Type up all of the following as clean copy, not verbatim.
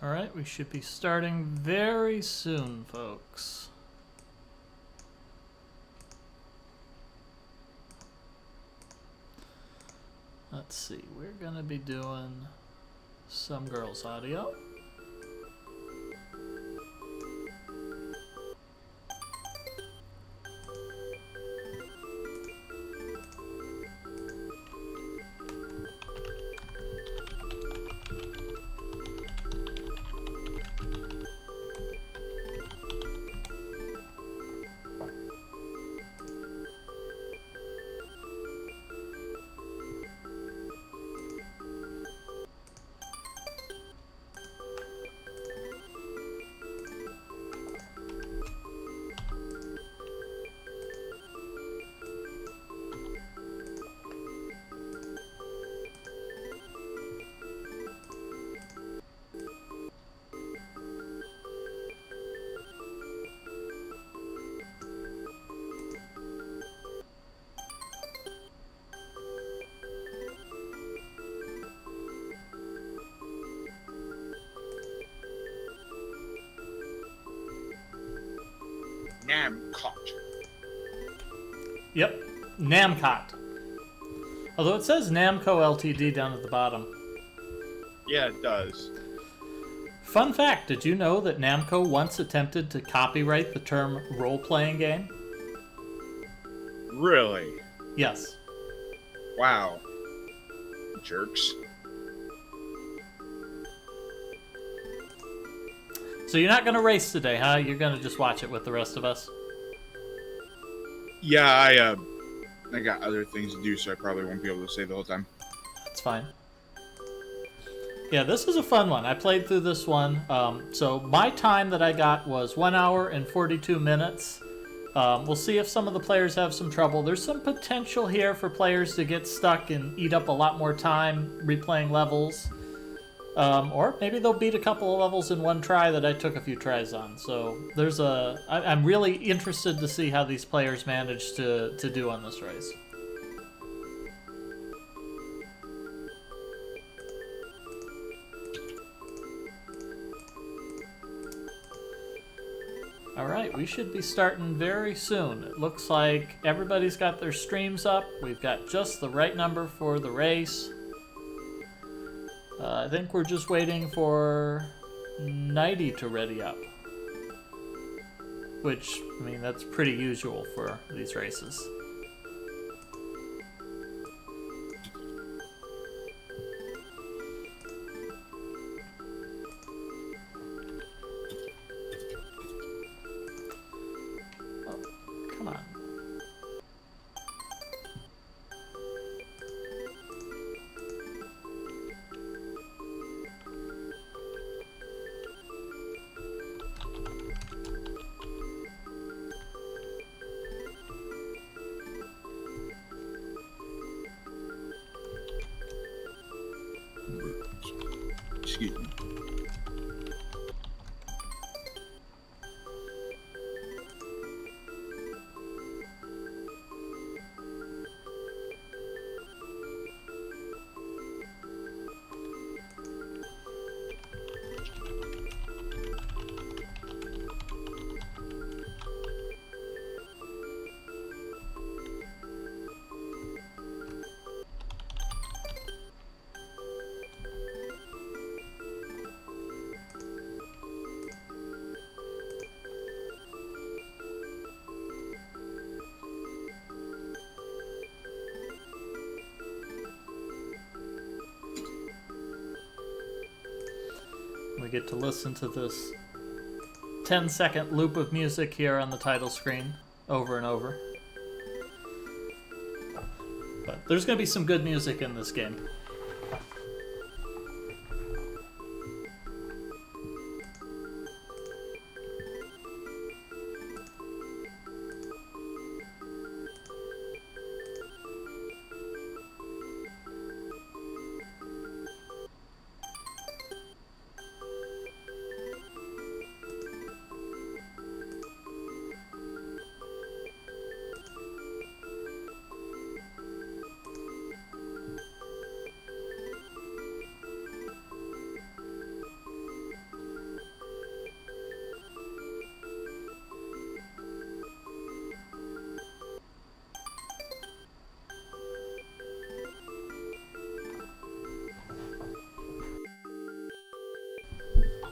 Alright, we should be starting very soon, folks. Let's see, we're gonna be doing some girls' audio. Namcot. Yep, Namcot. Although it says Namco Ltd down at the bottom. Yeah, it does. Fun fact, did you know that Namco once attempted to copyright the term role-playing game? Really? Yes. Wow. Jerks. So you're not going to race today, huh? You're going to just watch it with the rest of us? Yeah, I got other things to do, so I probably won't be able to stay the whole time. That's fine. Yeah, this is a fun one. I played through this one. So my time that I got was 1 hour and 42 minutes. We'll see if some of the players have some trouble. There's some potential here for players to get stuck and eat up a lot more time replaying levels. Or maybe they'll beat a couple of levels in one try that I took a few tries on. So there's I'm really interested to see how these players manage to do on this race. Alright, we should be starting very soon. It looks like everybody's got their streams up. We've got just the right number for the race. I think we're just waiting for Nighty to ready up. Which, I mean, that's pretty usual for these races. Oh, come on. Excuse me. We get to listen to this 10-second loop of music here on the title screen over and over. But there's going to be some good music in this game.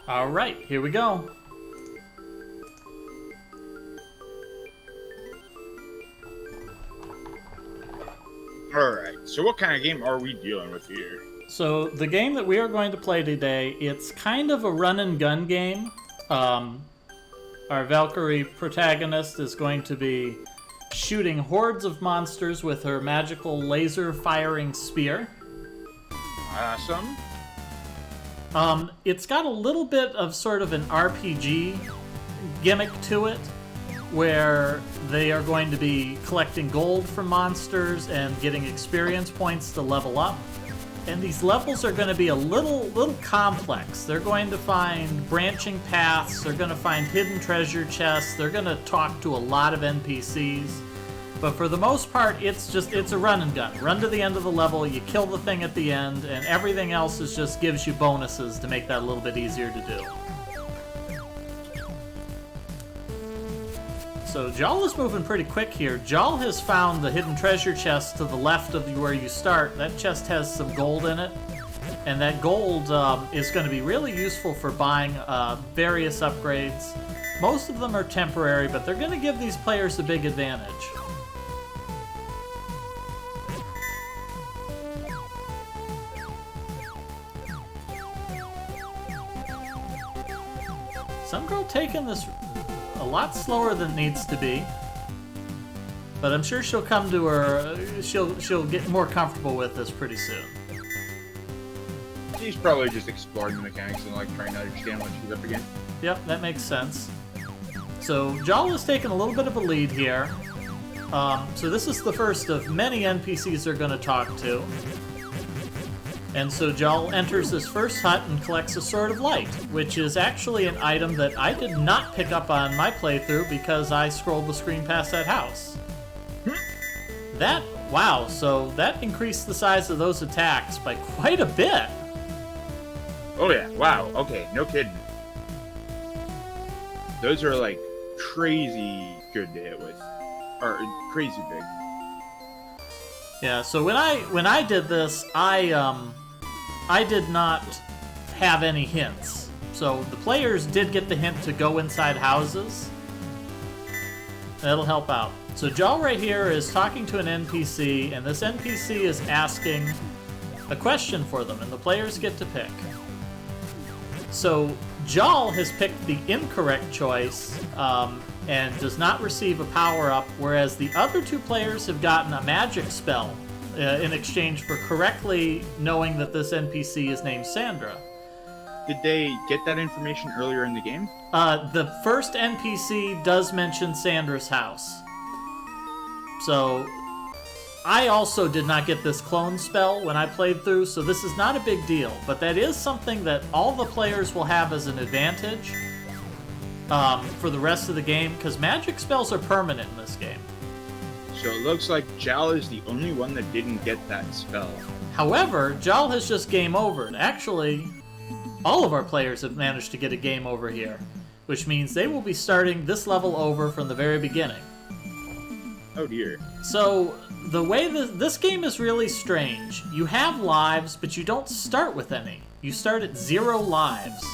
All right, here we go. Alright, so what kind of game are we dealing with here? So the game that we are going to play today, it's kind of a run and gun game. Our Valkyrie protagonist is going to be shooting hordes of monsters with her magical laser firing spear. Awesome. It's got a little bit of sort of an RPG gimmick to it, where they are going to be collecting gold from monsters and getting experience points to level up. And these levels are going to be a little complex. They're going to find branching paths, they're going to find hidden treasure chests, they're going to talk to a lot of NPCs. But for the most part, it's a run and gun. Run to the end of the level, you kill the thing at the end, and everything else just gives you bonuses to make that a little bit easier to do. So Jal is moving pretty quick here. Jal has found the hidden treasure chest to the left of where you start. That chest has some gold in it, and that gold is going to be really useful for buying various upgrades. Most of them are temporary, but they're going to give these players a big advantage. Some girl taking this a lot slower than it needs to be, but I'm sure she'll come to her. She'll get more comfortable with this pretty soon. She's probably just exploring the mechanics and like trying to understand what she's up against. Yep, that makes sense. So Jal is taking a little bit of a lead here. So this is the first of many NPCs they're going to talk to. And so Jal enters this first hut and collects a Sword of Light, which is actually an item that I did not pick up on my playthrough because I scrolled the screen past that house. Wow, so that increased the size of those attacks by quite a bit. Oh yeah, wow, okay, no kidding. Those are like crazy good to hit with. Or crazy big. Yeah, so when I did this, I did not have any hints. So the players did get the hint to go inside houses. That'll help out. So Jal right here is talking to an NPC, and this NPC is asking a question for them, and the players get to pick. So Jal has picked the incorrect choice and does not receive a power-up, whereas the other two players have gotten a magic spell in exchange for correctly knowing that this NPC is named Sandra. Did they get that information earlier in the game? The first NPC does mention Sandra's house. So I also did not get this clone spell when I played through, so this is not a big deal. But that is something that all the players will have as an advantage for the rest of the game, because magic spells are permanent in this game. So it looks like Jal is the only one that didn't get that spell. However, Jal has just game overed. Actually, all of our players have managed to get a game over here, which means they will be starting this level over from the very beginning. Oh dear. So, the way this game is really strange. You have lives, but you don't start with any. You start at 0 lives.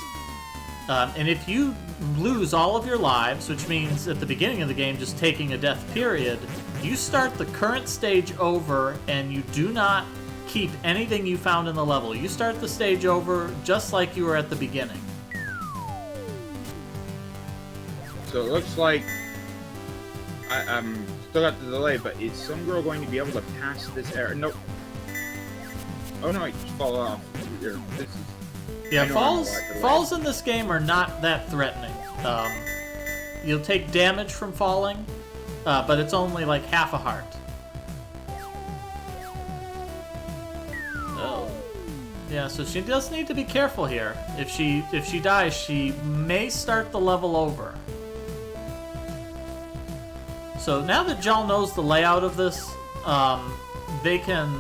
And if you lose all of your lives, which means at the beginning of the game just taking a death period, you start the current stage over and you do not keep anything you found in the level. You start the stage over just like you were at the beginning. So it looks like I'm still got the delay, but is some girl going to be able to pass this area? Nope. Oh no, I just fall off. Here, this is... Yeah, falls in this game are not that threatening. You'll take damage from falling, but it's only like half a heart. Oh. Yeah, so she does need to be careful here. If she dies, she may start the level over. So now that Jal knows the layout of this, they can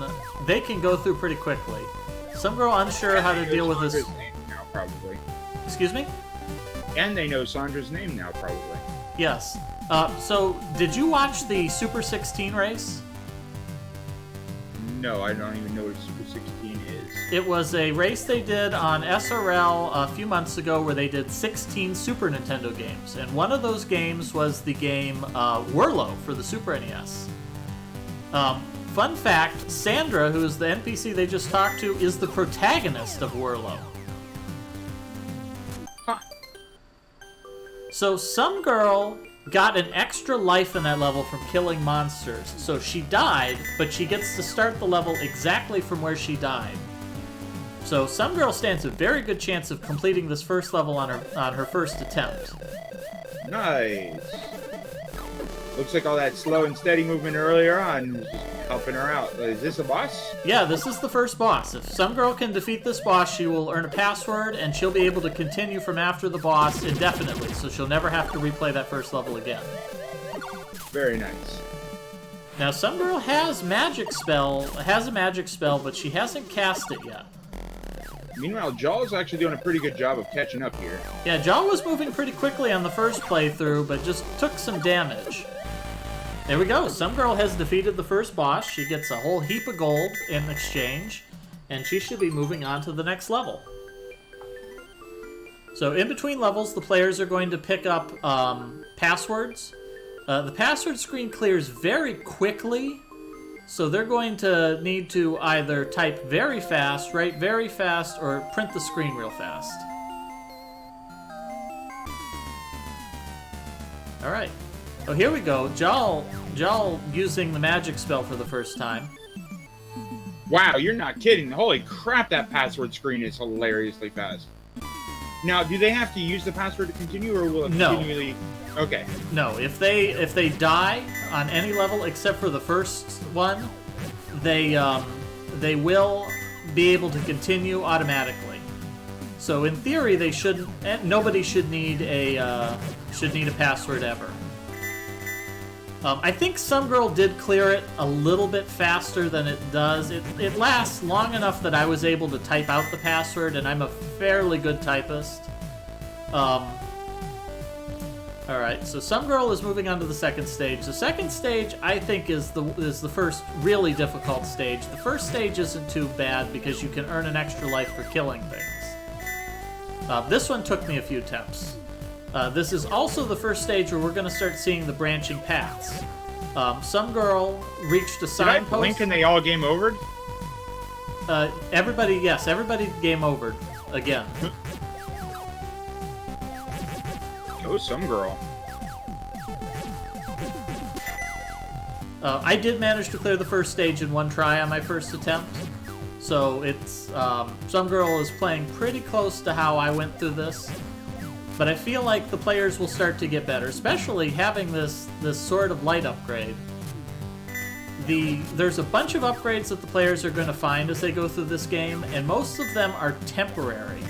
go through pretty quickly. Some girl unsure how to deal with this. Now, probably. Excuse me? And they know Sandra's name now, probably. Yes. So, did you watch the Super 16 race? No, I don't even know what Super 16 is. It was a race they did on SRL a few months ago where they did 16 Super Nintendo games. And one of those games was the game Whirlo for the Super NES. Fun fact, Sandra, who is the NPC they just talked to, is the protagonist of Whirlo. Huh. So some girl got an extra life in that level from killing monsters. So she died, but she gets to start the level exactly from where she died. So some girl stands a very good chance of completing this first level on her first attempt. Nice. Looks like all that slow and steady movement earlier on was just helping her out. Is this a boss? Yeah, this is the first boss. If some girl can defeat this boss, she will earn a password, and she'll be able to continue from after the boss indefinitely, so she'll never have to replay that first level again. Very nice. Now, some girl has a magic spell, but she hasn't cast it yet. Meanwhile, Jaw's actually doing a pretty good job of catching up here. Yeah, Jaw was moving pretty quickly on the first playthrough, but just took some damage. There we go. Some girl has defeated the first boss. She gets a whole heap of gold in exchange, and she should be moving on to the next level. So in between levels, the players are going to pick up passwords. The password screen clears very quickly, so they're going to need to either type very fast, write very fast, or print the screen real fast. All right. Oh, here we go. Jal using the magic spell for the first time. Wow, you're not kidding. Holy crap, that password screen is hilariously fast. Now, do they have to use the password to continue, or will it continually... Okay. No, if they die on any level except for the first one, they will be able to continue automatically. So in theory, they shouldn't. Nobody should need a password ever. I think some girl did clear it a little bit faster than it does. It lasts long enough that I was able to type out the password, and I'm a fairly good typist. Alright, so some girl is moving on to the second stage. The second stage, I think, is the first really difficult stage. The first stage isn't too bad because you can earn an extra life for killing things. This one took me a few attempts. This is also the first stage where we're going to start seeing the branching paths. Some girl reached a signpost. Did I blink and they all game overed? Everybody game overed again. Oh, some girl. I did manage to clear the first stage in one try on my first attempt. So it's some girl is playing pretty close to how I went through this. But I feel like the players will start to get better, especially having this sort of light upgrade. There's a bunch of upgrades that the players are going to find as they go through this game, and most of them are temporary.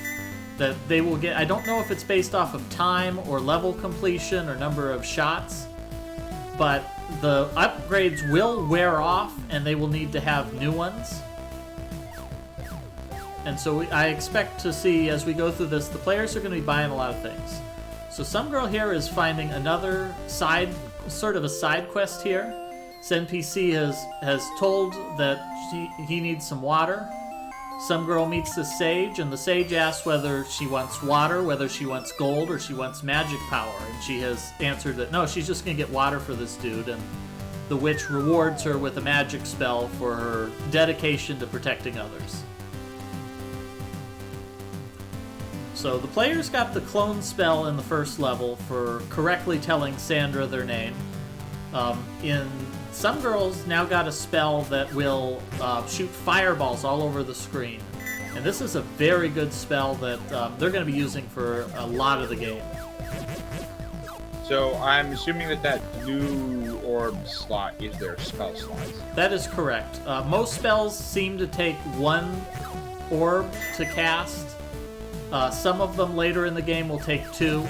That they will get. I don't know if it's based off of time or level completion or number of shots, but the upgrades will wear off and they will need to have new ones. And so I expect to see, as we go through this, the players are going to be buying a lot of things. So some girl here is finding another sort of a side quest here. This NPC has told that he needs some water. Some girl meets the sage, and the sage asks whether she wants water, whether she wants gold, or she wants magic power. And she has answered that no, she's just going to get water for this dude. And the witch rewards her with a magic spell for her dedication to protecting others. So the players got the clone spell in the first level for correctly telling Sandra their name. Some girls now got a spell that will shoot fireballs all over the screen. And this is a very good spell that they're going to be using for a lot of the game. So I'm assuming that blue orb slot is their spell slots. That is correct. Most spells seem to take one orb to cast. Some of them later in the game will take two.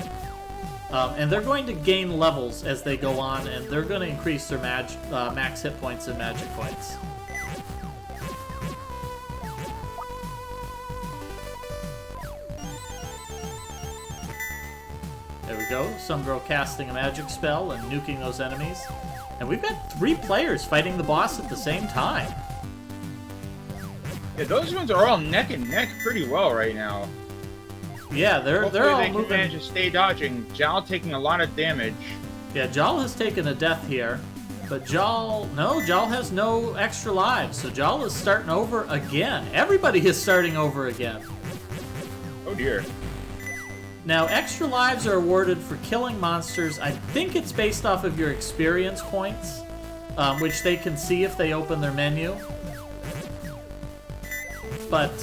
And they're going to gain levels as they go on, and they're going to increase their max hit points and magic points. There we go. Some girl casting a magic spell and nuking those enemies. And we've got 3 players fighting the boss at the same time. Yeah, those ones are all neck and neck pretty well right now. Yeah, they're Hopefully all they can moving. manage to stay dodging. Jal taking a lot of damage. Yeah, Jal has taken a death here, but Jal has no extra lives, so Jal is starting over again. Everybody is starting over again. Oh dear. Now, extra lives are awarded for killing monsters. I think it's based off of your experience points, which they can see if they open their menu. But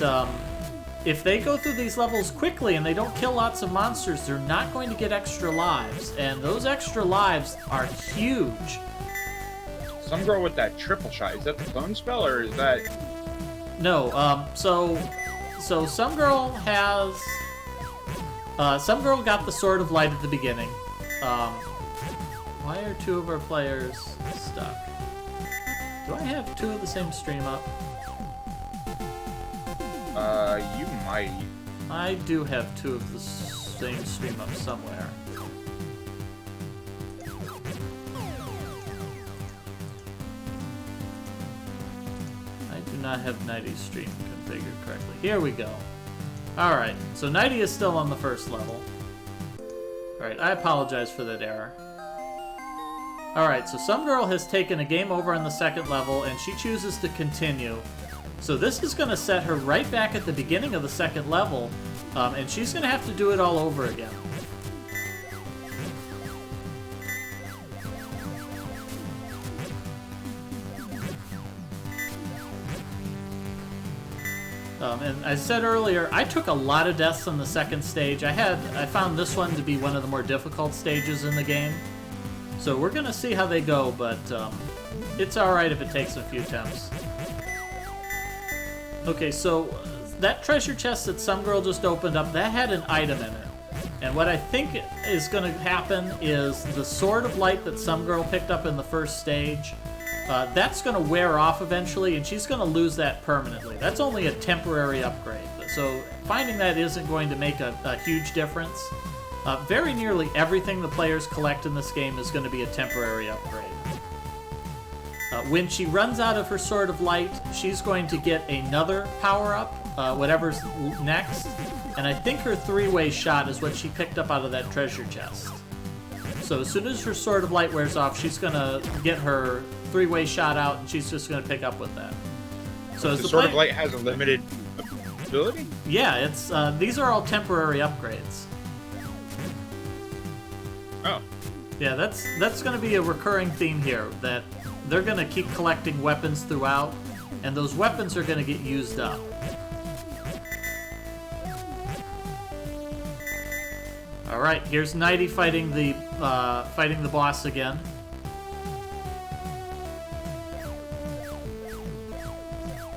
if they go through these levels quickly and they don't kill lots of monsters, they're not going to get extra lives. And those extra lives are huge. Some girl with that triple shot. Is that the clone spell or is that... No, so some girl has... some girl got the Sword of Light at the beginning. Why are two of our players stuck? Do I have two of the same stream up? You might. I do have two of the same stream up somewhere. I do not have Nighty's stream configured correctly. Here we go. Alright, so Nighty is still on the first level. Alright, I apologize for that error. Alright, so some girl has taken a game over on the second level, and she chooses to continue. So this is going to set her right back at the beginning of the second level, and she's going to have to do it all over again. And I said earlier, I took a lot of deaths on the second stage. I found this one to be one of the more difficult stages in the game. So we're going to see how they go, but it's alright if it takes a few attempts. Okay, so that treasure chest that some girl just opened up, that had an item in it. And what I think is going to happen is the Sword of Light that some girl picked up in the first stage, that's going to wear off eventually, and she's going to lose that permanently. That's only a temporary upgrade. So finding that isn't going to make a huge difference. Very nearly everything the players collect in this game is going to be a temporary upgrade. When she runs out of her Sword of Light, she's going to get another power-up, whatever's next. And I think her three-way shot is what she picked up out of that treasure chest. So as soon as her Sword of Light wears off, she's going to get her three-way shot out, and she's just going to pick up with that. So as the Sword of Light has a limited ability? Yeah, it's these are all temporary upgrades. Oh. Yeah, that's going to be a recurring theme here, that they're going to keep collecting weapons throughout, and those weapons are going to get used up. All right, here's Nighty fighting the boss again.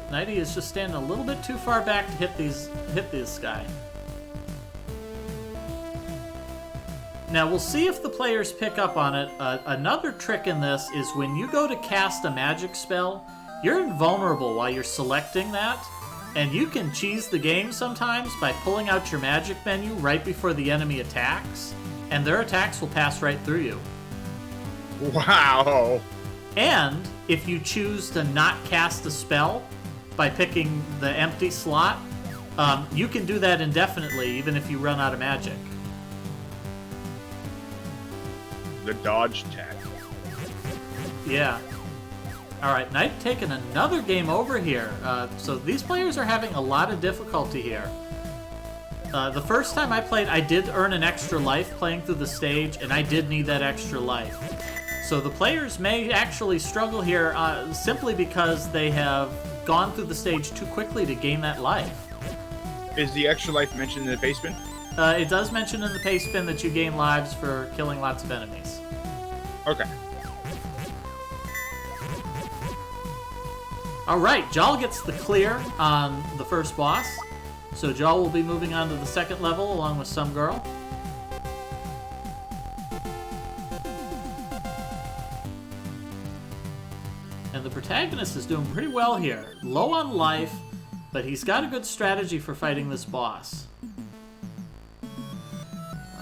Nighty is just standing a little bit too far back to hit this guy. Now we'll see if the players pick up on it. Another trick in this is when you go to cast a magic spell, you're invulnerable while you're selecting that, and you can cheese the game sometimes by pulling out your magic menu right before the enemy attacks, and their attacks will pass right through you. Wow! And if you choose to not cast a spell by picking the empty slot, you can do that indefinitely even if you run out of magic. The dodge tech. Yeah. Alright, Knight taking another game over here. So these players are having a lot of difficulty here. The first time I played, I did earn an extra life playing through the stage, and I did need that extra life. So the players may actually struggle here simply because they have gone through the stage too quickly to gain that life. Is the extra life mentioned in the basement? It does mention in the pay spin that you gain lives for killing lots of enemies. Okay. Alright, Jal gets the clear on the first boss. So Jal will be moving on to the second level along with some girl. And the protagonist is doing pretty well here. Low on life, but he's got a good strategy for fighting this boss.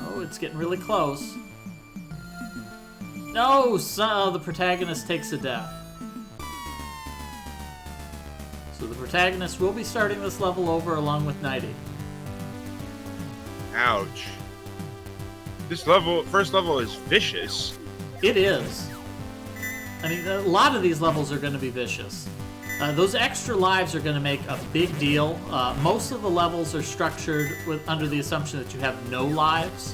Oh, it's getting really close. No, the protagonist takes a death. So the protagonist will be starting this level over along with Nighty. Ouch. This first level is vicious. It is. I mean, a lot of these levels are going to be vicious. Those extra lives are going to make a big deal. Most of the levels are structured under the assumption that you have no lives.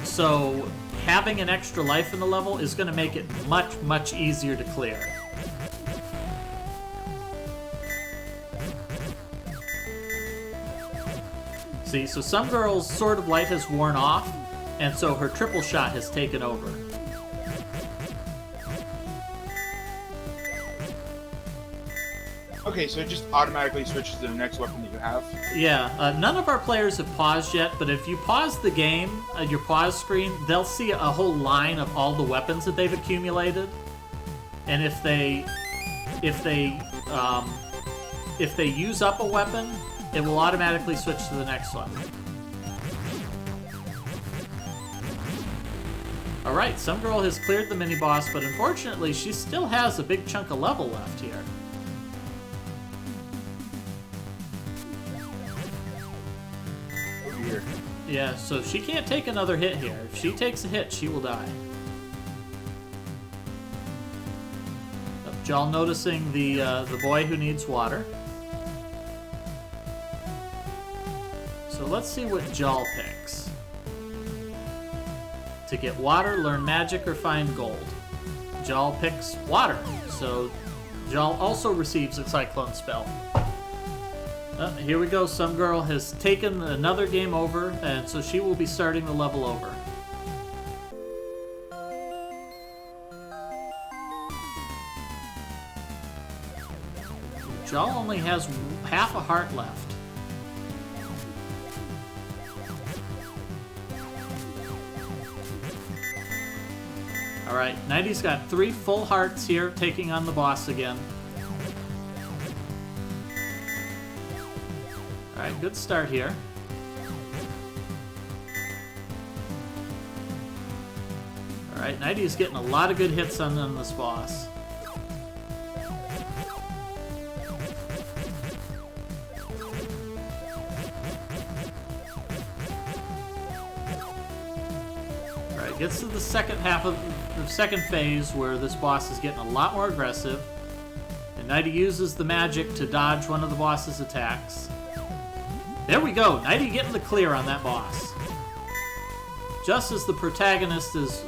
So having an extra life in the level is going to make it much, much easier to clear. See, so some girl's Sword of Light has worn off, and so her triple shot has taken over. Okay, so it just automatically switches to the next weapon that you have? Yeah, none of our players have paused yet, but if you pause the game, your pause screen, they'll see a whole line of all the weapons that they've accumulated. And if they use up a weapon, it will automatically switch to the next one. Alright, some girl has cleared the mini-boss, but unfortunately she still has a big chunk of level left here. Yeah, so she can't take another hit here. If she takes a hit, she will die. Jal noticing the boy who needs water. So let's see what Jal picks. To get water, learn magic, or find gold. Jal picks water, so Jal also receives a cyclone spell. Here we go, some girl has taken another game over, and so she will be starting the level over. Jal only has half a heart left. Alright, Nighty's got 3 full hearts here, taking on the boss again. Alright, good start here. Alright, Nighty is getting a lot of good hits on this boss. Alright, gets to the second half of the second phase where this boss is getting a lot more aggressive. And Nighty uses the magic to dodge one of the boss's attacks. There we go, Nighty getting the clear on that boss. Just as the protagonist is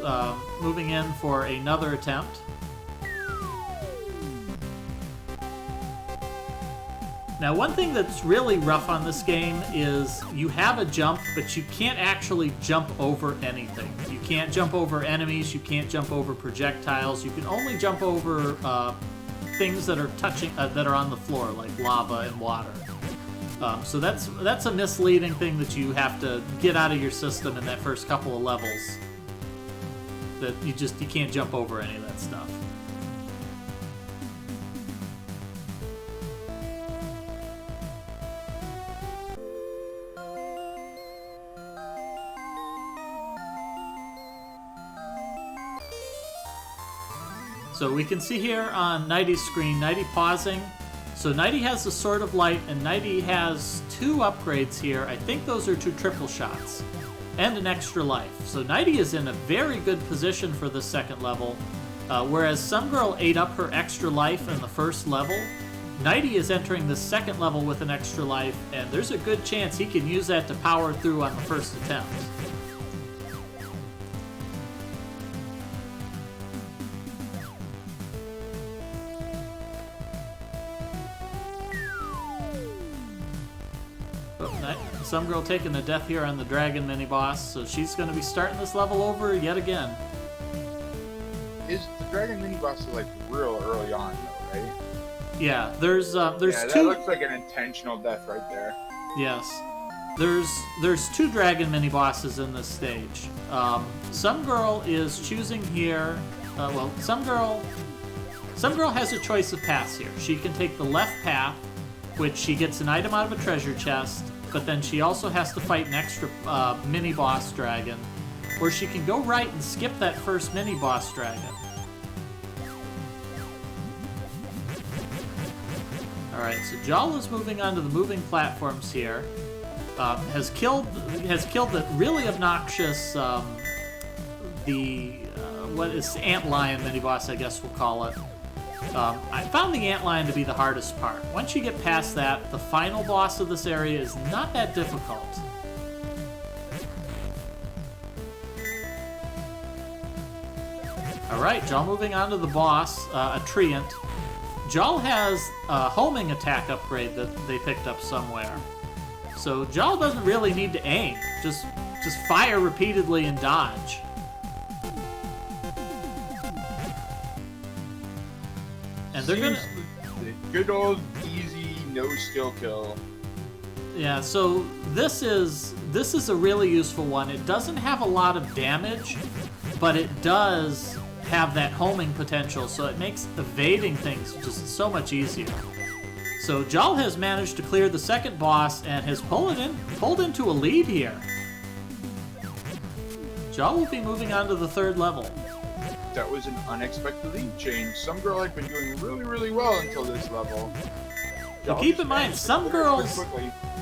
moving in for another attempt. Now, one thing that's really rough on this game is you have a jump, but you can't actually jump over anything. You can't jump over enemies, you can't jump over projectiles, you can only jump over things that are that are on the floor, like lava and water. So that's a misleading thing that you have to get out of your system in that first couple of levels. That you can't jump over any of that stuff. So we can see here on Nighty's screen, Nighty pausing. So Nighty has the Sword of Light, and Nighty has 2 upgrades here. I think those are 2 triple shots, and an extra life. So Nighty is in a very good position for this second level, whereas some girl ate up her extra life in the first level. Nighty is entering the second level with an extra life, and there's a good chance he can use that to power through on the first attempt. Some girl taking a death here on the dragon mini-boss, so she's going to be starting this level over yet again. Is the dragon mini-boss like real early on though, right? Yeah, there's 2... that looks like an intentional death right there. Yes. There's 2 dragon mini-bosses in this stage. Some girl is choosing here... some girl has a choice of paths here. She can take the left path, which she gets an item out of a treasure chest, but then she also has to fight an extra mini-boss dragon, or she can go right and skip that first mini-boss dragon. Alright, so Jal is moving onto the moving platforms here. Has killed the really obnoxious, what is Antlion mini-boss, I guess we'll call it. I found the Antlion to be the hardest part. Once you get past that, the final boss of this area is not that difficult. Alright, Jal moving on to the boss, a Treant. Jal has a homing attack upgrade that they picked up somewhere. So Jal doesn't really need to aim. Just fire repeatedly and dodge. And they're gonna... The good old easy no skill kill. Yeah, so this is a really useful one. It doesn't have a lot of damage, but it does have that homing potential, so it makes evading things just so much easier. So Jal has managed to clear the second boss and has pulled into a lead here. Jal will be moving on to the third level. That was an unexpected lead change. Some girl had been doing really, really well until this level. But keep in mind, some girls...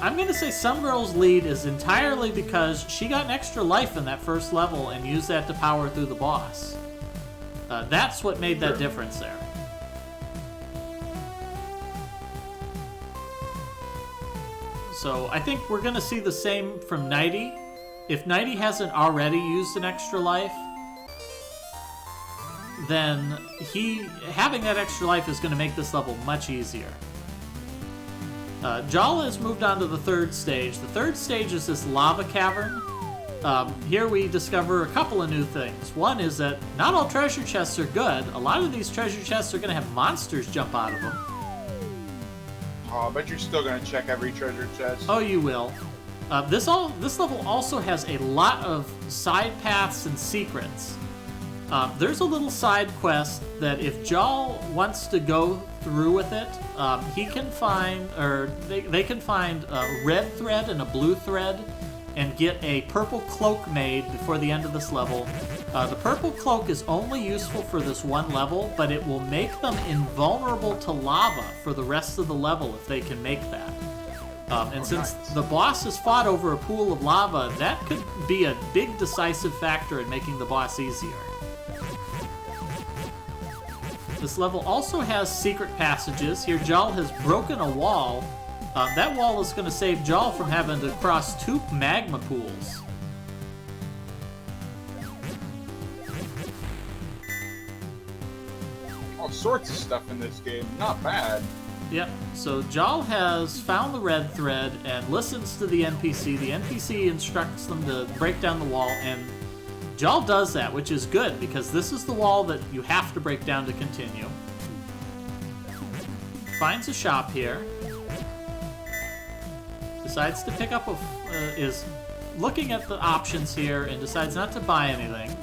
I'm going to say some girls' lead is entirely because she got an extra life in that first level and used that to power through the boss. That's what made that difference there. So I think we're going to see the same from Nighty. If Nighty hasn't already used an extra life, then having that extra life is going to make this level much easier. Jal has moved on to the third stage. The third stage is this lava cavern. Here we discover a couple of new things. One is that not all treasure chests are good. A lot of these treasure chests are going to have monsters jump out of them. Oh, I bet you're still going to check every treasure chest. Oh, you will. This level also has a lot of side paths and secrets. There's a little side quest that if Jal wants to go through with it, he can find, or they can find a red thread and a blue thread and get a purple cloak made before the end of this level. The purple cloak is only useful for this one level, but it will make them invulnerable to lava for the rest of the level if they can make that. Since the boss is fought over a pool of lava, that could be a big decisive factor in making the boss easier. This level also has secret passages. Here Jal has broken a wall. That wall is going to save Jal from having to cross 2 magma pools. All sorts of stuff in this game. Not bad. Yep, so Jal has found the red thread and listens to the NPC. The NPC instructs them to break down the wall, and Jal does that, which is good, because this is the wall that you have to break down to continue. Finds a shop here. Decides to pick up is looking at the options here and decides not to buy anything.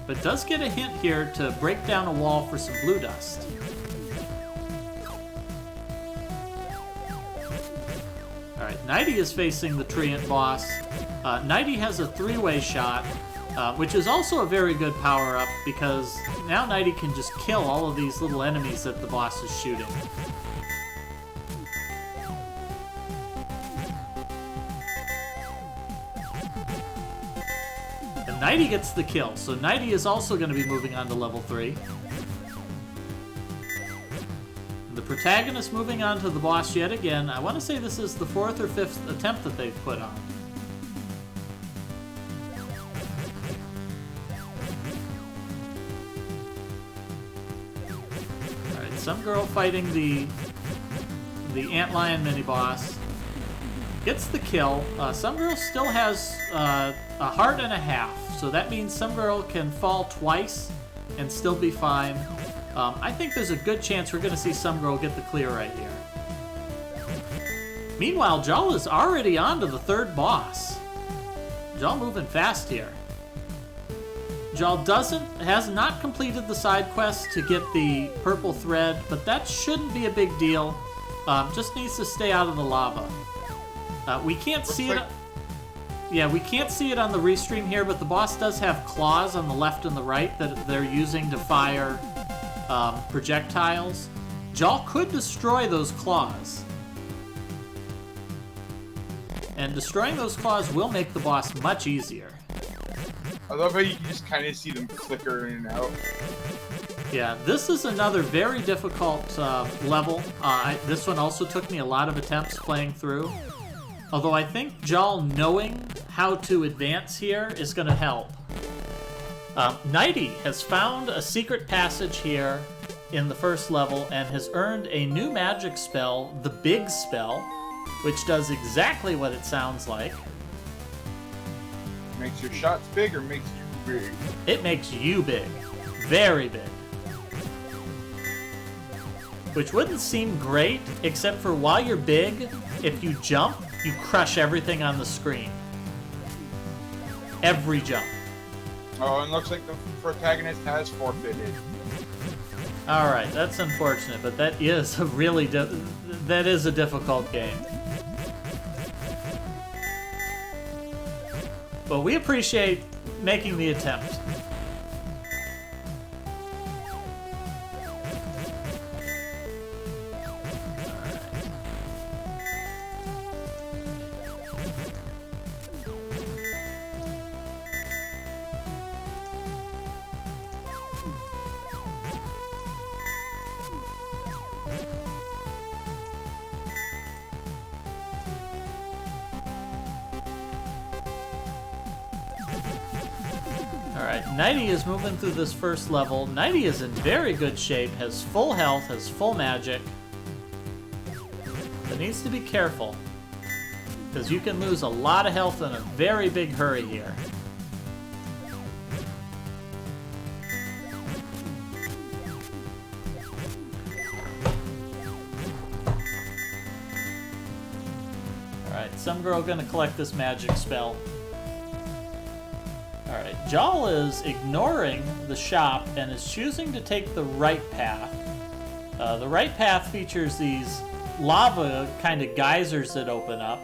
But does get a hint here to break down a wall for some blue dust. Alright, Nighty is facing the Treant boss. Nighty has a 3-way shot, which is also a very good power-up because now Nighty can just kill all of these little enemies that the boss is shooting. And Nighty gets the kill, so Nighty is also going to be moving on to level 3. The protagonist moving on to the boss yet again. I want to say this is the 4th or 5th attempt that they've put on. Alright, some girl fighting the Antlion mini-boss. Gets the kill. Some girl still has a heart and a half, so that means some girl can fall twice and still be fine. I think there's a good chance we're going to see some girl get the clear right here. Meanwhile, Jal is already on to the 3rd boss. Jal moving fast here. Jal has not completed the side quest to get the purple thread, but that shouldn't be a big deal. Just needs to stay out of the lava. We can't see it. Yeah, we can't see it on the restream here, but the boss does have claws on the left and the right that they're using to fire projectiles. Jal could destroy those claws. And destroying those claws will make the boss much easier. I love how you can just kind of see them flicker in and out. Yeah, this is another very difficult level. This one also took me a lot of attempts playing through. Although I think Jal knowing how to advance here is going to help. Nighty has found a secret passage here in the first level and has earned a new magic spell, the Big Spell, which does exactly what it sounds like. Makes your shots big or makes you big? It makes you big. Very big. Which wouldn't seem great, except for while you're big, if you jump, you crush everything on the screen. Every jump. Oh, and looks like the protagonist has forfeited. Alright, that's unfortunate, but that is a really that is a difficult game. But we appreciate making the attempt. Alright, Nighty is moving through this first level. Nighty is in very good shape, has full health, has full magic. But needs to be careful, because you can lose a lot of health in a very big hurry here. Alright, some girl gonna collect this magic spell. Alright, Jal is ignoring the shop and is choosing to take the right path. The right path features these lava kind of geysers that open up.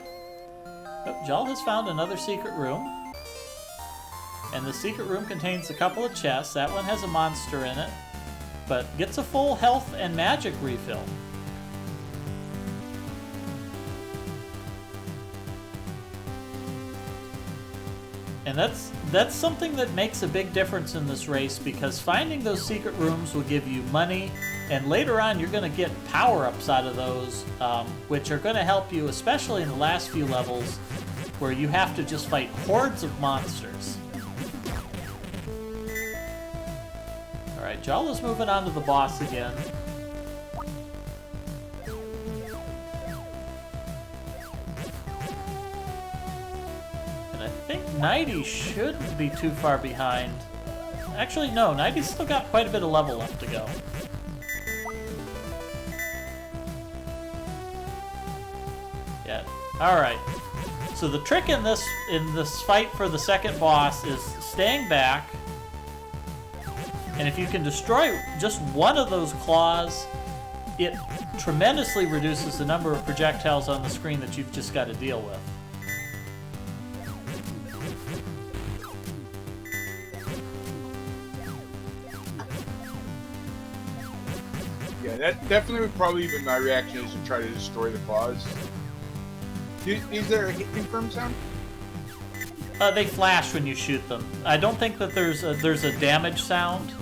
Oh, Jal has found another secret room. And the secret room contains a couple of chests. That one has a monster in it, but gets a full health and magic refill. And that's something that makes a big difference in this race, because finding those secret rooms will give you money, and later on you're going to get power-ups out of those, which are going to help you, especially in the last few levels, where you have to just fight hordes of monsters. Alright, Jal is moving on to the boss again. I think Nighty shouldn't be too far behind. Actually, no, Nighty's still got quite a bit of level left to go. Yeah. Alright. So the trick in this fight for the second boss is staying back. And if you can destroy just one of those claws, it tremendously reduces the number of projectiles on the screen that you've just got to deal with. Yeah, that definitely would probably be my reaction, is to try to destroy the claws. Is there a hit confirm sound? They flash when you shoot them. I don't think that there's a damage sound,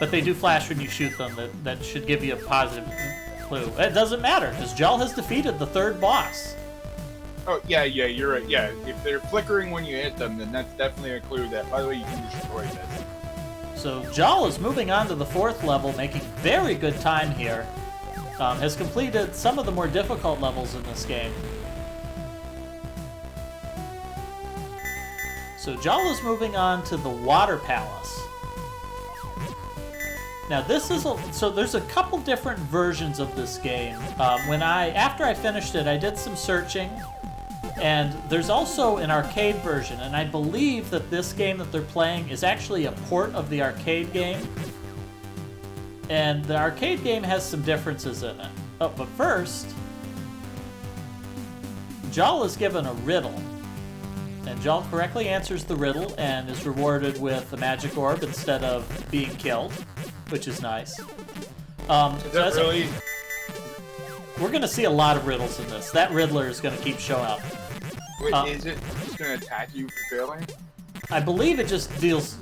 but they do flash when you shoot them. That should give you a positive clue. It doesn't matter, because Jal has defeated the third boss. Oh, yeah, you're right. Yeah, if they're flickering when you hit them, then that's definitely a clue that, by the way, you can destroy this. So Jal is moving on to the fourth level, making very good time here. Has completed some of the more difficult levels in this game. So Jal is moving on to the Water Palace. Now this is so there's a couple different versions of this game. After I finished it, I did some searching. And there's also an arcade version, and I believe that this game that they're playing is actually a port of the arcade game. And the arcade game has some differences in it. Oh, but first, Jal is given a riddle. And Jal correctly answers the riddle and is rewarded with a magic orb instead of being killed, which is nice. Is that really we're gonna see a lot of riddles in this. That Riddler is gonna keep showing up. Wait, is it just gonna attack you for failing? I believe it just deals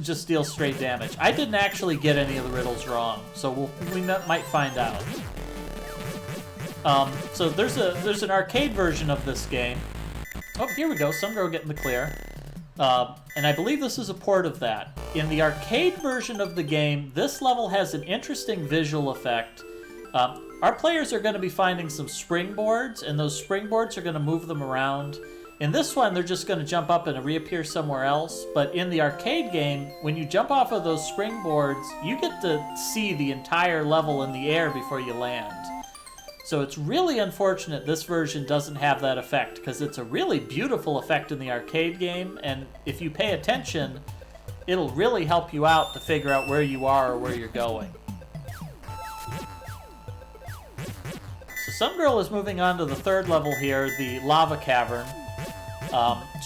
straight damage. I didn't actually get any of the riddles wrong, so we might find out. So there's an arcade version of this game. Oh, here we go. Some girl getting the clear. And I believe this is a port of that. In the arcade version of the game, this level has an interesting visual effect. Our players are going to be finding some springboards, and those springboards are going to move them around. In this one, they're just going to jump up and reappear somewhere else. But in the arcade game, when you jump off of those springboards, you get to see the entire level in the air before you land. So it's really unfortunate this version doesn't have that effect, because it's a really beautiful effect in the arcade game, and if you pay attention, it'll really help you out to figure out where you are or where you're going. So some girl is moving on to the third level here, the lava cavern.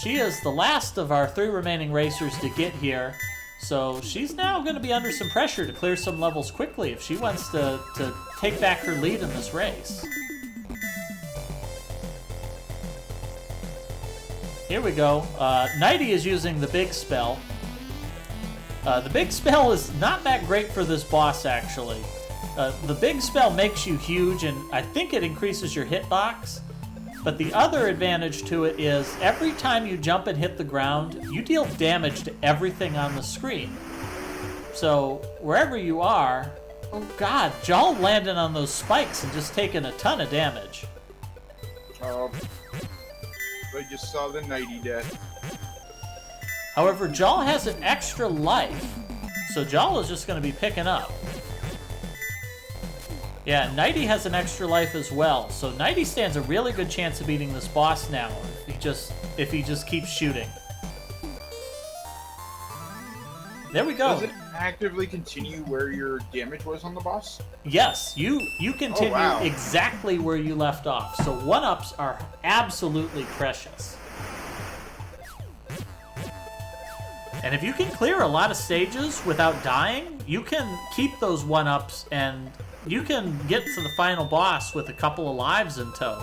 She is the last of our 3 remaining racers to get here, so she's now going to be under some pressure to clear some levels quickly if she wants to take back her lead in this race. Here we go. Nighty is using the big spell. The big spell is not that great for this boss, actually. The big spell makes you huge, and I think it increases your hitbox. But the other advantage to it is every time you jump and hit the ground, you deal damage to everything on the screen. So wherever you are, oh god, Jal landed on those spikes and just taking a ton of damage. I just saw the nighty death. However, Jal has an extra life, so Jal is just going to be picking up. Yeah, Nighty has an extra life as well, so Nighty stands a really good chance of beating this boss now if he just keeps shooting. There we go. Does it actively continue where your damage was on the boss? Yes, you continue wow. exactly where you left off. So 1-ups are absolutely precious. And if you can clear a lot of stages without dying, you can keep those 1-ups and you can get to the final boss with a couple of lives in tow.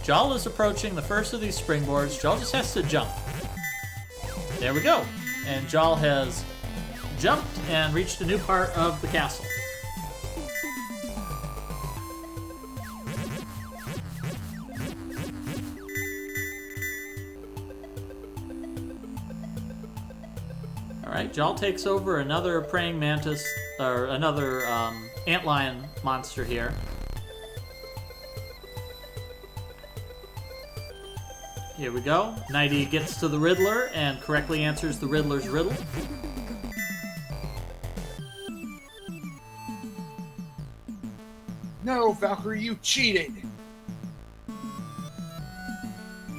Jal is approaching the first of these springboards. Jal just has to jump. There we go. And Jal has jumped and reached a new part of the castle. Alright, Jal takes over another praying mantis, or another antlion monster here. Here we go. Nighty gets to the Riddler and correctly answers the Riddler's riddle. No, Valkyrie, you cheated!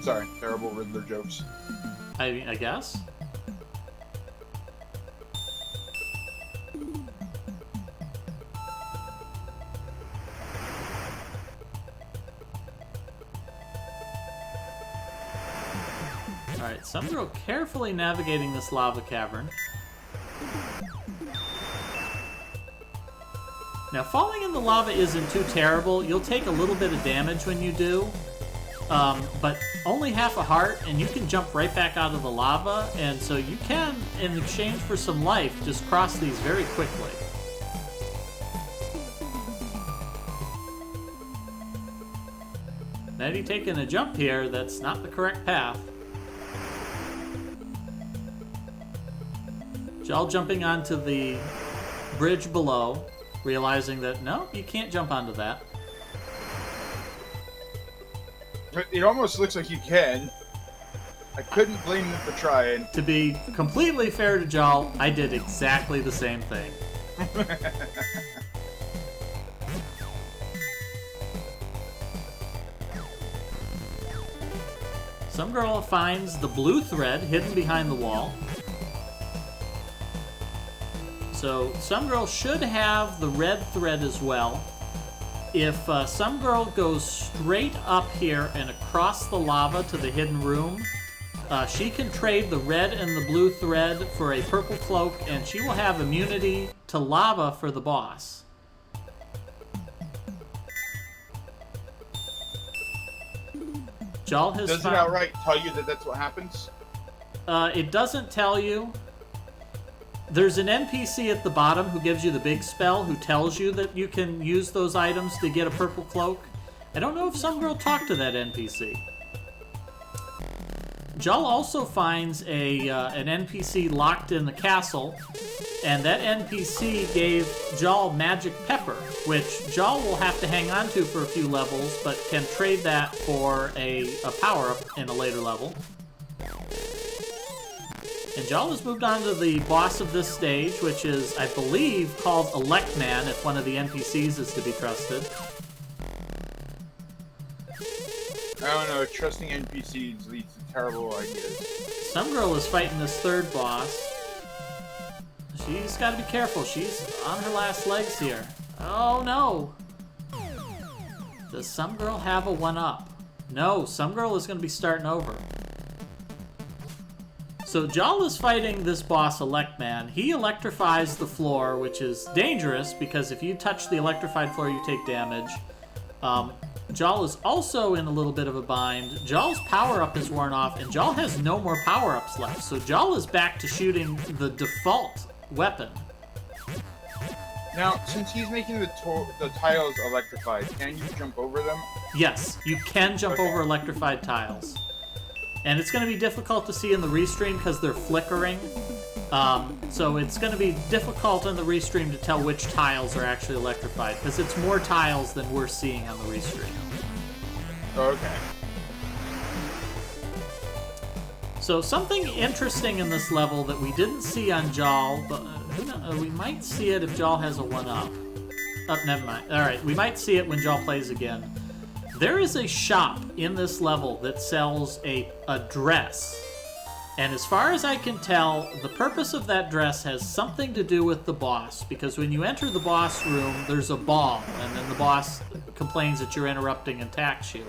Sorry, terrible Riddler jokes. I guess. Alright, some girl carefully navigating this lava cavern. Now, falling in the lava isn't too terrible. You'll take a little bit of damage when you do, but only half a heart, and you can jump right back out of the lava, and so you can, in exchange for some life, just cross these very quickly. Nighty taking a jump here, that's not the correct path. Jal jumping onto the bridge below, realizing that, no, you can't jump onto that. It almost looks like you can. I couldn't blame them for trying. To be completely fair to Jal, I did exactly the same thing. Some girl finds the blue thread hidden behind the wall. So some girl should have the red thread as well. If some girl goes straight up here and across the lava to the hidden room, she can trade the red and the blue thread for a purple cloak, and she will have immunity to lava for the boss. Jal has Does it found... outright tell you that that's what happens? It doesn't tell you. There's an NPC at the bottom who gives you the big spell, who tells you that you can use those items to get a purple cloak. I don't know if some girl talked to that NPC. Jal also finds an NPC locked in the castle, and that NPC gave Jal magic pepper, which Jal will have to hang on to for a few levels, but can trade that for a power-up in a later level. And Jal has moved on to the boss of this stage, which is, I believe, called Electman, if one of the NPCs is to be trusted. I don't know, trusting NPCs leads to terrible ideas. Some girl is fighting this third boss. She's got to be careful. She's on her last legs here. Oh, no. Does some girl have a one-up? No, some girl is going to be starting over. So Jal is fighting this boss, Electman. He electrifies the floor, which is dangerous because if you touch the electrified floor, you take damage. Jal is also in a little bit of a bind. Jal's power-up is worn off, and Jal has no more power-ups left. So Jal is back to shooting the default weapon. Now, since he's making the tiles electrified, can you jump over them? Yes, you can jump over electrified tiles. And it's going to be difficult to see in the restream because they're flickering. So it's going to be difficult in the restream to tell which tiles are actually electrified because it's more tiles than we're seeing on the restream. Okay. So something interesting in this level that we didn't see on Jal, but we might see it if Jal has a 1-up. Oh, never mind. Alright, we might see it when Jal plays again. There is a shop in this level that sells a dress. And as far as I can tell, the purpose of that dress has something to do with the boss. Because when you enter the boss room, there's a ball. And then the boss complains that you're interrupting and attacks you.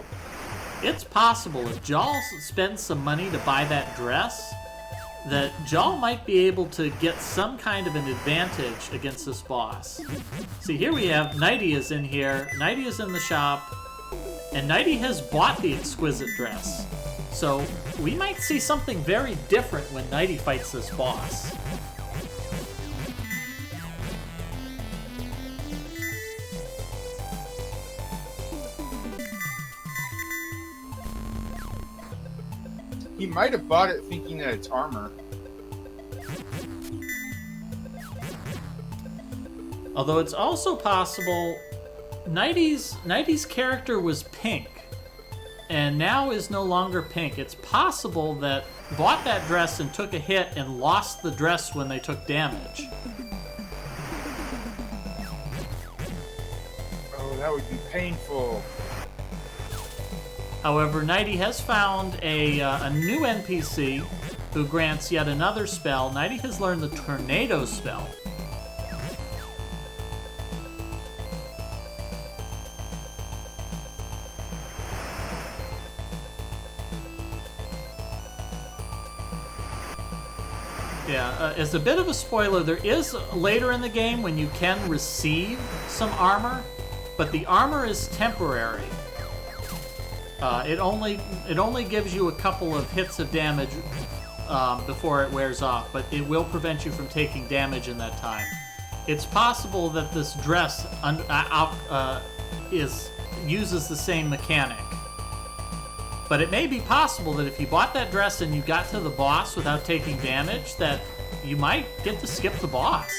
It's possible if Jal spends some money to buy that dress, that Jal might be able to get some kind of an advantage against this boss. See, here we have Nighty is in here. Nighty is in the shop. And Nighty has bought the exquisite dress. So we might see something very different when Nighty fights this boss. he might have bought it thinking that it's armor. Although it's also possible Nighty's character was pink, and now is no longer pink. It's possible that bought that dress and took a hit and lost the dress when they took damage. Oh, that would be painful. However, Nighty has found a new NPC who grants yet another spell. Nighty has learned the Tornado spell. Yeah, as a bit of a spoiler, there is later in the game when you can receive some armor, but the armor is temporary. It only gives you a couple of hits of damage before it wears off, but it will prevent you from taking damage in that time. It's possible that this dress uses the same mechanic. But it may be possible that if you bought that dress and you got to the boss without taking damage, that you might get to skip the boss.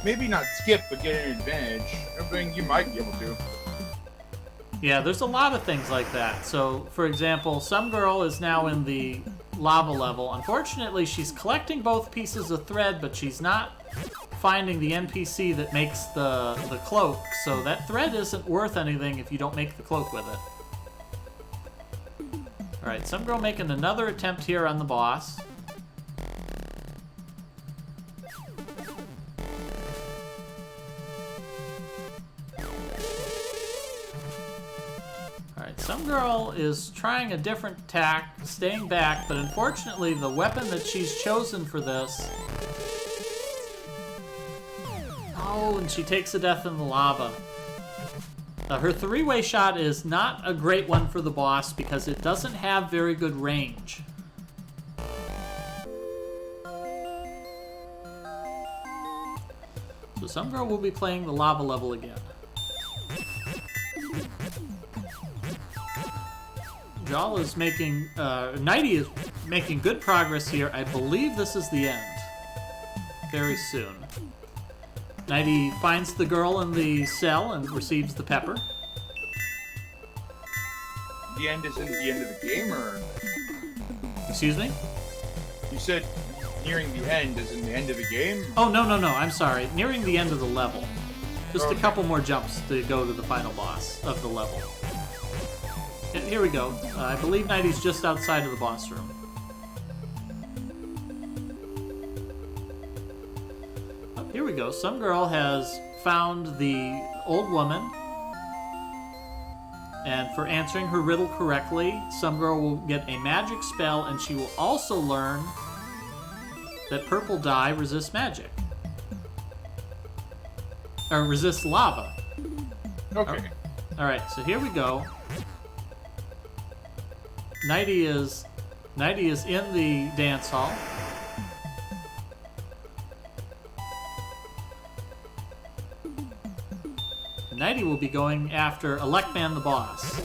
Maybe not skip, but get an advantage. I think you might be able to. Yeah, there's a lot of things like that. So, for example, some girl is now in the lava level. Unfortunately, she's collecting both pieces of thread, but she's not finding the NPC that makes the cloak, so that thread isn't worth anything if you don't make the cloak with it. Alright, some girl making another attempt here on the boss. Alright, some girl is trying a different tack, staying back, but unfortunately the weapon that she's chosen for this Oh, and she takes a death in the lava. Her three-way shot is not a great one for the boss because it doesn't have very good range. So some girl will be playing the lava level again. Jal is making, Nighty is making good progress here. I believe this is the end. Very soon. Nighty finds the girl in the cell and receives the pepper. The end isn't the end of the game, or? Excuse me? You said nearing the end isn't the end of the game? Oh, no, I'm sorry. Nearing the end of the level. Just a couple more jumps to go to the final boss of the level. And here we go. I believe Nighty's just outside of the boss room. Oh, here we go. Some girl has found the old woman. And for answering her riddle correctly, some girl will get a magic spell, and she will also learn that purple dye resists magic. Or resists lava. Okay. Alright, so here we go. Nighty is in the dance hall. And Nighty will be going after Electman the boss.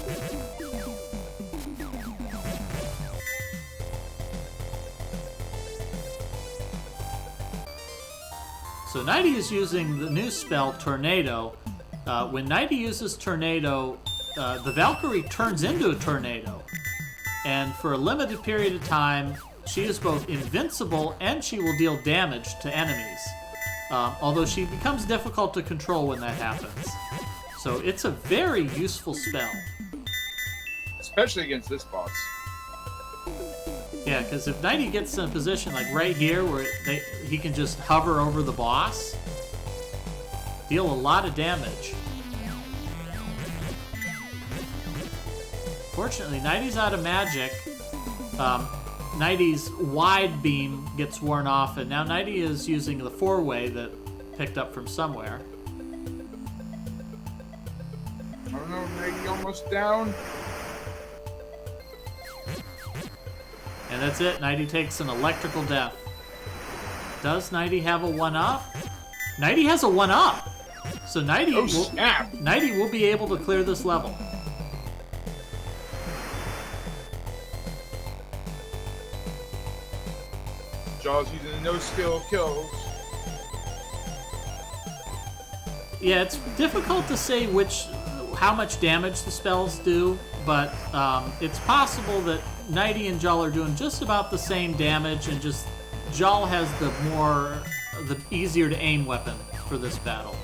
So Nighty is using the new spell, Tornado. When Nighty uses Tornado, the Valkyrie turns into a tornado. And for a limited period of time, she is both invincible and she will deal damage to enemies. Although she becomes difficult to control when that happens. So it's a very useful spell. Especially against this boss. Yeah, because if Nighty gets in a position like right here where he can just hover over the boss, deal a lot of damage. Fortunately, Nighty's out of magic. Nighty's wide beam gets worn off, and now Nighty is using the four-way that picked up from somewhere. Oh no, Nighty almost down. And that's it. Nighty takes an electrical death. Does Nighty have a 1-up? Nighty has a 1-up! So Nighty will be able to clear this level. Jaws using the no-skill kills. Yeah, it's difficult to say how much damage the spells do, but it's possible that Nighty and Jal are doing just about the same damage, and just Jal has the easier to aim weapon for this battle.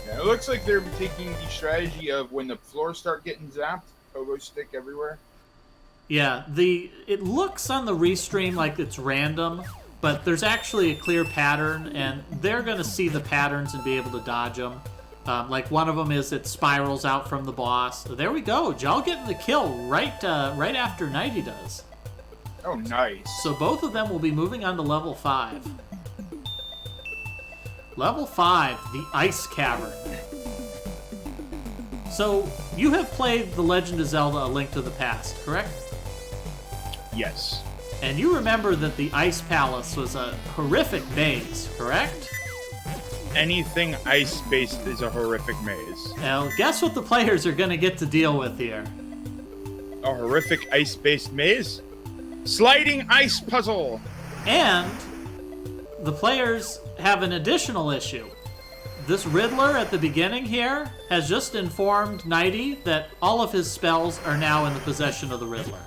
Yeah, it looks like they're taking the strategy of when the floors start getting zapped, pogo stick everywhere. Yeah, it looks on the restream like it's random, but there's actually a clear pattern, and they're going to see the patterns and be able to dodge them. Like one of them is it spirals out from the boss. There we go. Jal getting the kill right after Nighty does. Oh, nice. So both of them will be moving on to level 5. Level 5, the Ice Cavern. So you have played The Legend of Zelda: A Link to the Past, correct? Yes. And you remember that the Ice Palace was a horrific maze, correct? Anything ice-based is a horrific maze. Now, guess what the players are going to get to deal with here? A horrific ice-based maze? Sliding ice puzzle! And the players have an additional issue. This Riddler at the beginning here has just informed Nighty that all of his spells are now in the possession of the Riddler.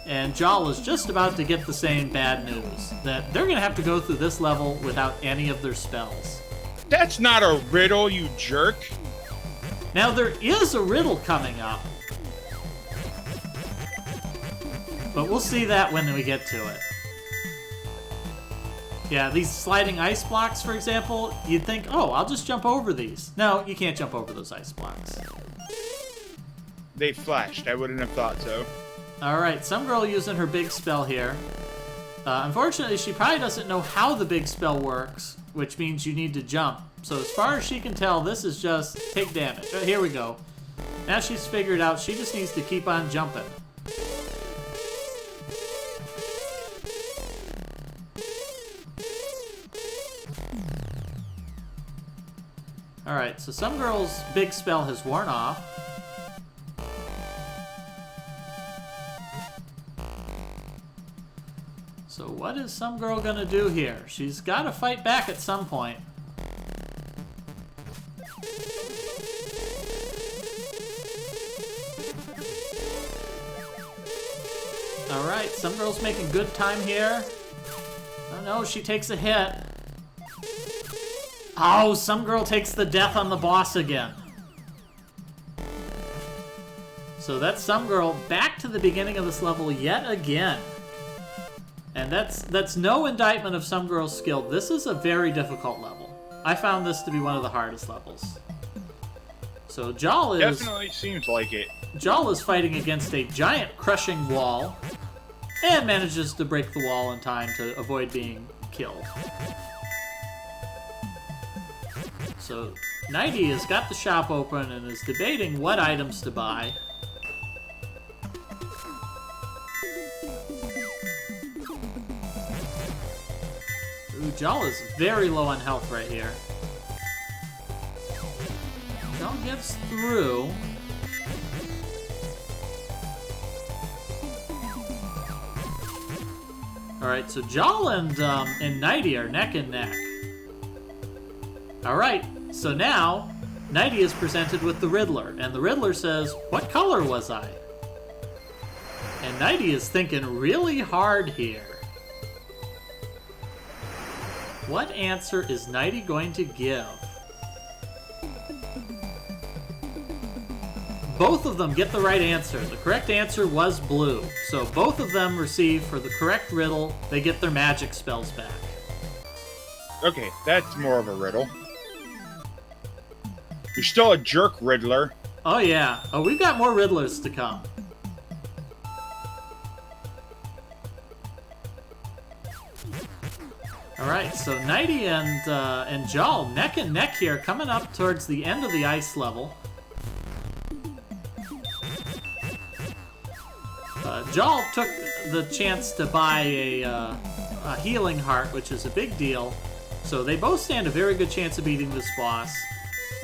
And Jal is just about to get the same bad news, that they're going to have to go through this level without any of their spells. That's not a riddle, you jerk! Now, there is a riddle coming up, but we'll see that when we get to it. Yeah, these sliding ice blocks, for example, you'd think, oh, I'll just jump over these. No, you can't jump over those ice blocks. They flashed. I wouldn't have thought so. Alright, some girl using her big spell here. Unfortunately, she probably doesn't know how the big spell works, which means you need to jump. So as far as she can tell, this is just take damage. Here we go. Now she's figured out she just needs to keep on jumping. Alright, so some girl's big spell has worn off. So what is some girl gonna do here? She's gotta fight back at some point. Alright, some girl's making good time here. Oh no, she takes a hit. Oh, some girl takes the death on the boss again. So that's some girl back to the beginning of this level yet again. And that's no indictment of some girl's skill. This is a very difficult level. I found this to be one of the hardest levels. So Jal is... Definitely seems like it. Jal is fighting against a giant crushing wall and manages to break the wall in time to avoid being killed. So Nighty has got the shop open and is debating what items to buy. Ooh, Jal is very low on health right here. Jal gets through. Alright, so Jal and Nighty are neck and neck. Alright, so now Nighty is presented with the Riddler, and the Riddler says, "What color was I?" And Nighty is thinking really hard here. What answer is Nighty going to give? Both of them get the right answer. The correct answer was blue. So both of them receive, for the correct riddle, they get their magic spells back. Okay, that's more of a riddle. You're still a jerk, Riddler. Oh yeah. Oh, we've got more Riddlers to come. Alright, so Nighty and Jal neck and neck here, coming up towards the end of the ice level. Jal took the chance to buy a healing heart, which is a big deal. So they both stand a very good chance of beating this boss.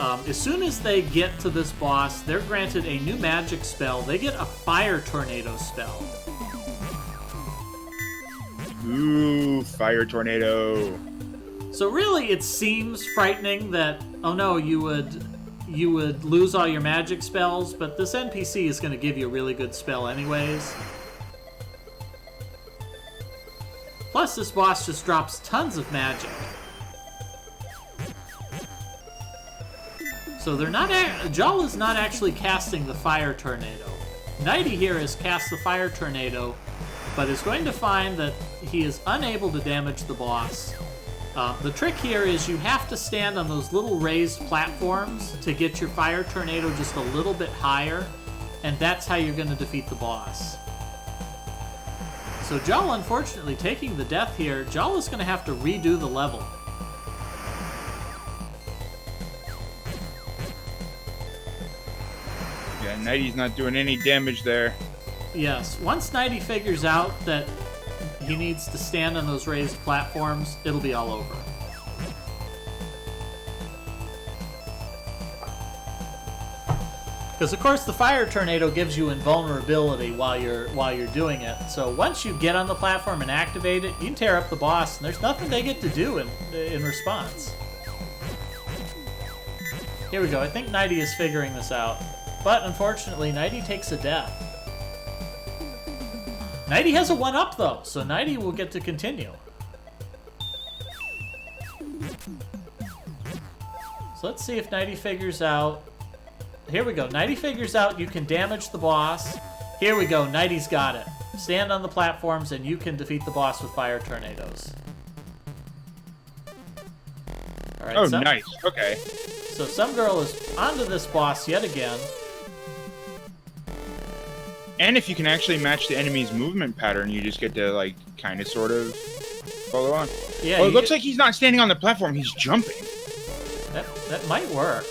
As soon as they get to this boss, they're granted a new magic spell. They get a fire tornado spell. Ooh, fire tornado. So really, it seems frightening that, oh no, you would lose all your magic spells, but this NPC is going to give you a really good spell anyways. Plus, this boss just drops tons of magic. So they're not. Jal is not actually casting the fire tornado. Nighty here has cast the fire tornado, but is going to find that he is unable to damage the boss. The trick here is you have to stand on those little raised platforms to get your fire tornado just a little bit higher, and that's how you're going to defeat the boss. So Jal, unfortunately, taking the death here, Jal is going to have to redo the level. Yeah, Nighty's not doing any damage there. Yes, once Nighty figures out that he needs to stand on those raised platforms, it'll be all over. Because of course the fire tornado gives you invulnerability while you're doing it. So once you get on the platform and activate it, you can tear up the boss, and there's nothing they get to do in response. Here we go. I think Nighty is figuring this out, but unfortunately, Nighty takes a death. Nighty has a 1-up though, so Nighty will get to continue. So let's see if Nighty figures out. Here we go. Nighty figures out you can damage the boss. Here we go. Nighty's got it. Stand on the platforms and you can defeat the boss with fire tornadoes. All right, oh, nice. Okay. So some girl is onto this boss yet again. And if you can actually match the enemy's movement pattern, you just get to, like, kind of, sort of follow on. Yeah. Oh, it looks like he's not standing on the platform. He's jumping. That might work.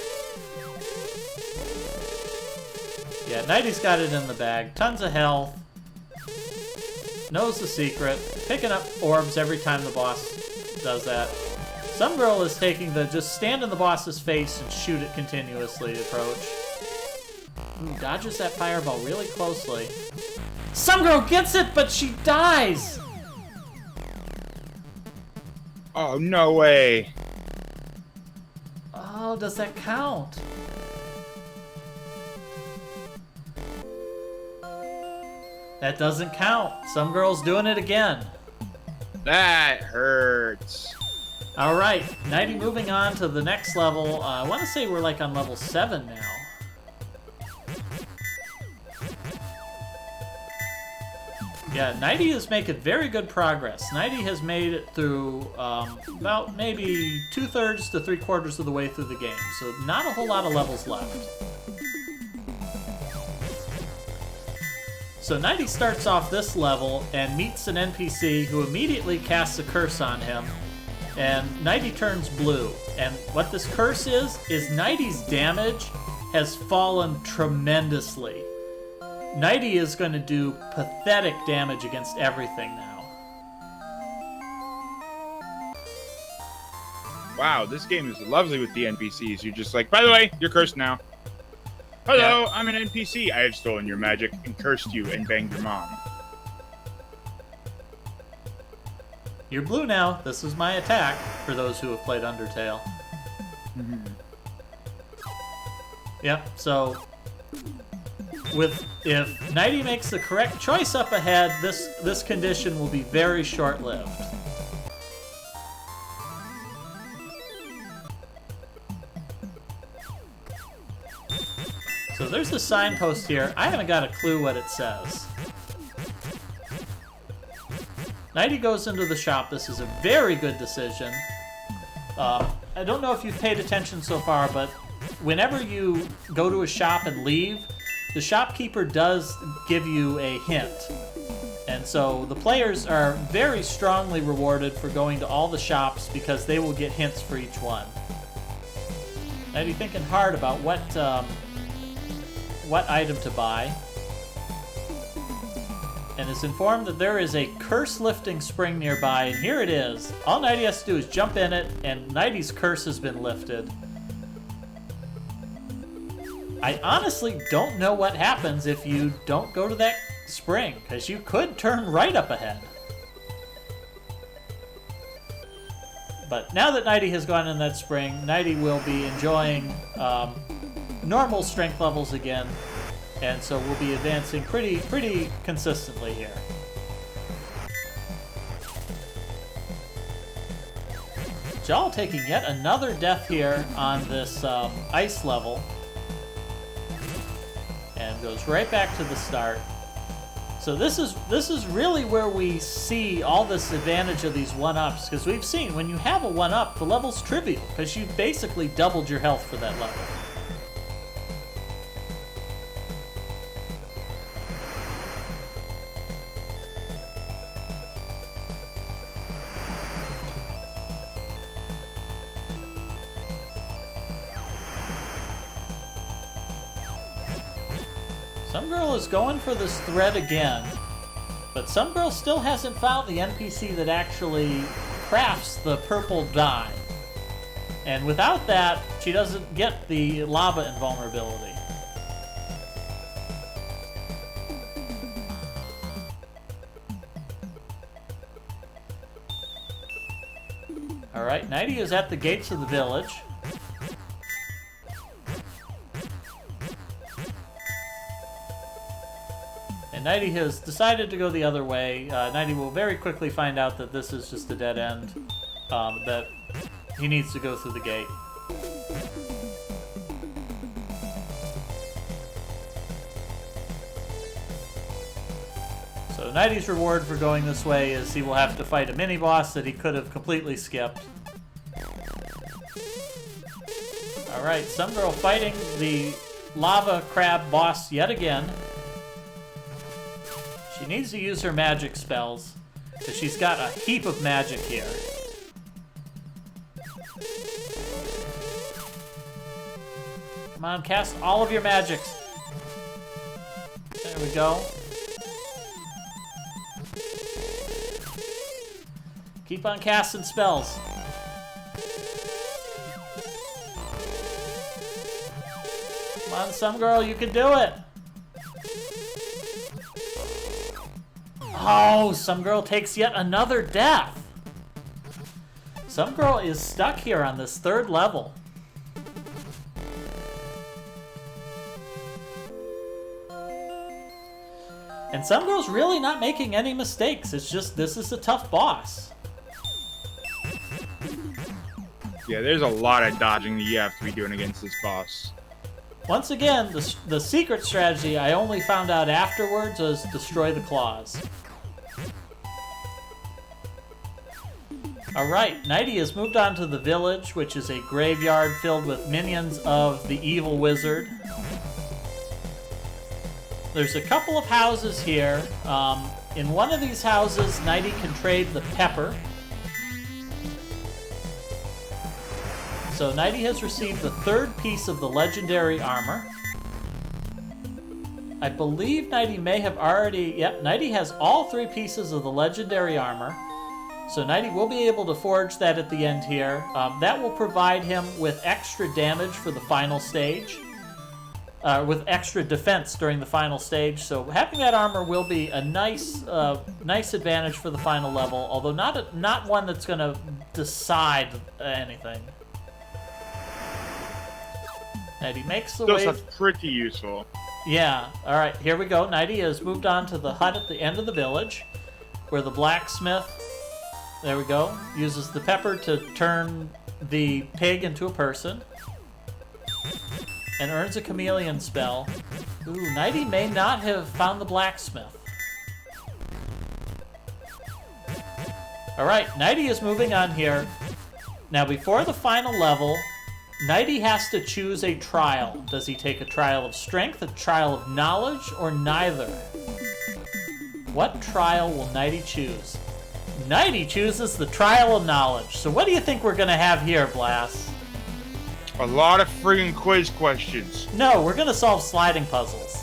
Yeah, Nighty's got it in the bag. Tons of health. Knows the secret. Picking up orbs every time the boss does that. Some girl is taking the just stand in the boss's face and shoot it continuously approach. Ooh, dodges that fireball really closely. Some girl gets it, but she dies! Oh, no way. Oh, does that count? That doesn't count. Some girl's doing it again. That hurts. All right, Nighty moving on to the next level. I want to say we're like on level 7 now. Yeah, Nighty is making very good progress. Nighty has made it through about maybe 2/3 to 3/4 of the way through the game, so not a whole lot of levels left. So Nighty starts off this level and meets an NPC who immediately casts a curse on him, and Nighty turns blue. And what this curse is Nighty's damage has fallen tremendously. Nighty is going to do pathetic damage against everything now. Wow, this game is lovely with the NPCs. You're just like, by the way, you're cursed now. Hello, I'm an NPC. I have stolen your magic and cursed you and banged your mom. You're blue now. This is my attack, for those who have played Undertale. Yep, so if Nighty makes the correct choice up ahead, this condition will be very short-lived. So there's a signpost here. I haven't got a clue what it says. Nighty goes into the shop. This is a very good decision. I don't know if you've paid attention so far, but whenever you go to a shop and leave, the shopkeeper does give you a hint. And so the players are very strongly rewarded for going to all the shops because they will get hints for each one. Nighty thinking hard about what item to buy, and is informed that there is a curse-lifting spring nearby, and here it is. All Nighty has to do is jump in it, and Nighty's curse has been lifted. I honestly don't know what happens if you don't go to that spring, because you could turn right up ahead. But now that Nighty has gone in that spring, Nighty will be enjoying normal strength levels again, and so we'll be advancing pretty consistently here. Jal taking yet another death here on this ice level, and goes right back to the start. So this is really where we see all this advantage of these 1-ups, because we've seen when you have a 1-up, the level's trivial, because you've basically doubled your health for that level. Some girl is going for this thread again, but some girl still hasn't found the NPC that actually crafts the purple dye. And without that, she doesn't get the lava invulnerability. Alright, Nighty is at the gates of the village. And Nighty has decided to go the other way. Nighty will very quickly find out that this is just a dead end, that he needs to go through the gate. So Nighty's reward for going this way is he will have to fight a mini-boss that he could have completely skipped. Alright, some girl fighting the lava crab boss yet again. She needs to use her magic spells, because she's got a heap of magic here. Come on, cast all of your magics. There we go. Keep on casting spells. Come on, some girl, you can do it. Oh, some girl takes yet another death. Some girl is stuck here on this 3rd level. And some girl's really not making any mistakes. It's just, this is a tough boss. Yeah, there's a lot of dodging that you have to be doing against this boss. Once again, the secret strategy I only found out afterwards was destroy the claws. Alright, Nighty has moved on to the village, which is a graveyard filled with minions of the evil wizard. There's a couple of houses here. In one of these houses, Nighty can trade the pepper. So Nighty has received the 3rd piece of the legendary armor. I believe Nighty may have already... Yep, Nighty has all 3 pieces of the legendary armor. So Nighty will be able to forge that at the end here. That will provide him with extra damage for the final stage. With extra defense during the final stage. So having that armor will be a nice advantage for the final level. Although not one that's going to decide anything. Nighty makes the way... That's pretty useful. Yeah. Alright, here we go. Nighty has moved on to the hut at the end of the village, where the blacksmith, there we go, uses the pepper to turn the pig into a person, and earns a chameleon spell. Ooh, Nighty may not have found the blacksmith. Alright, Nighty is moving on here. Now, before the final level, Nighty has to choose a trial. Does he take a trial of strength, a trial of knowledge, or neither? What trial will Nighty choose? Nighty chooses the trial of knowledge. So what do you think we're going to have here, Blast? A lot of friggin' quiz questions. No, we're going to solve sliding puzzles.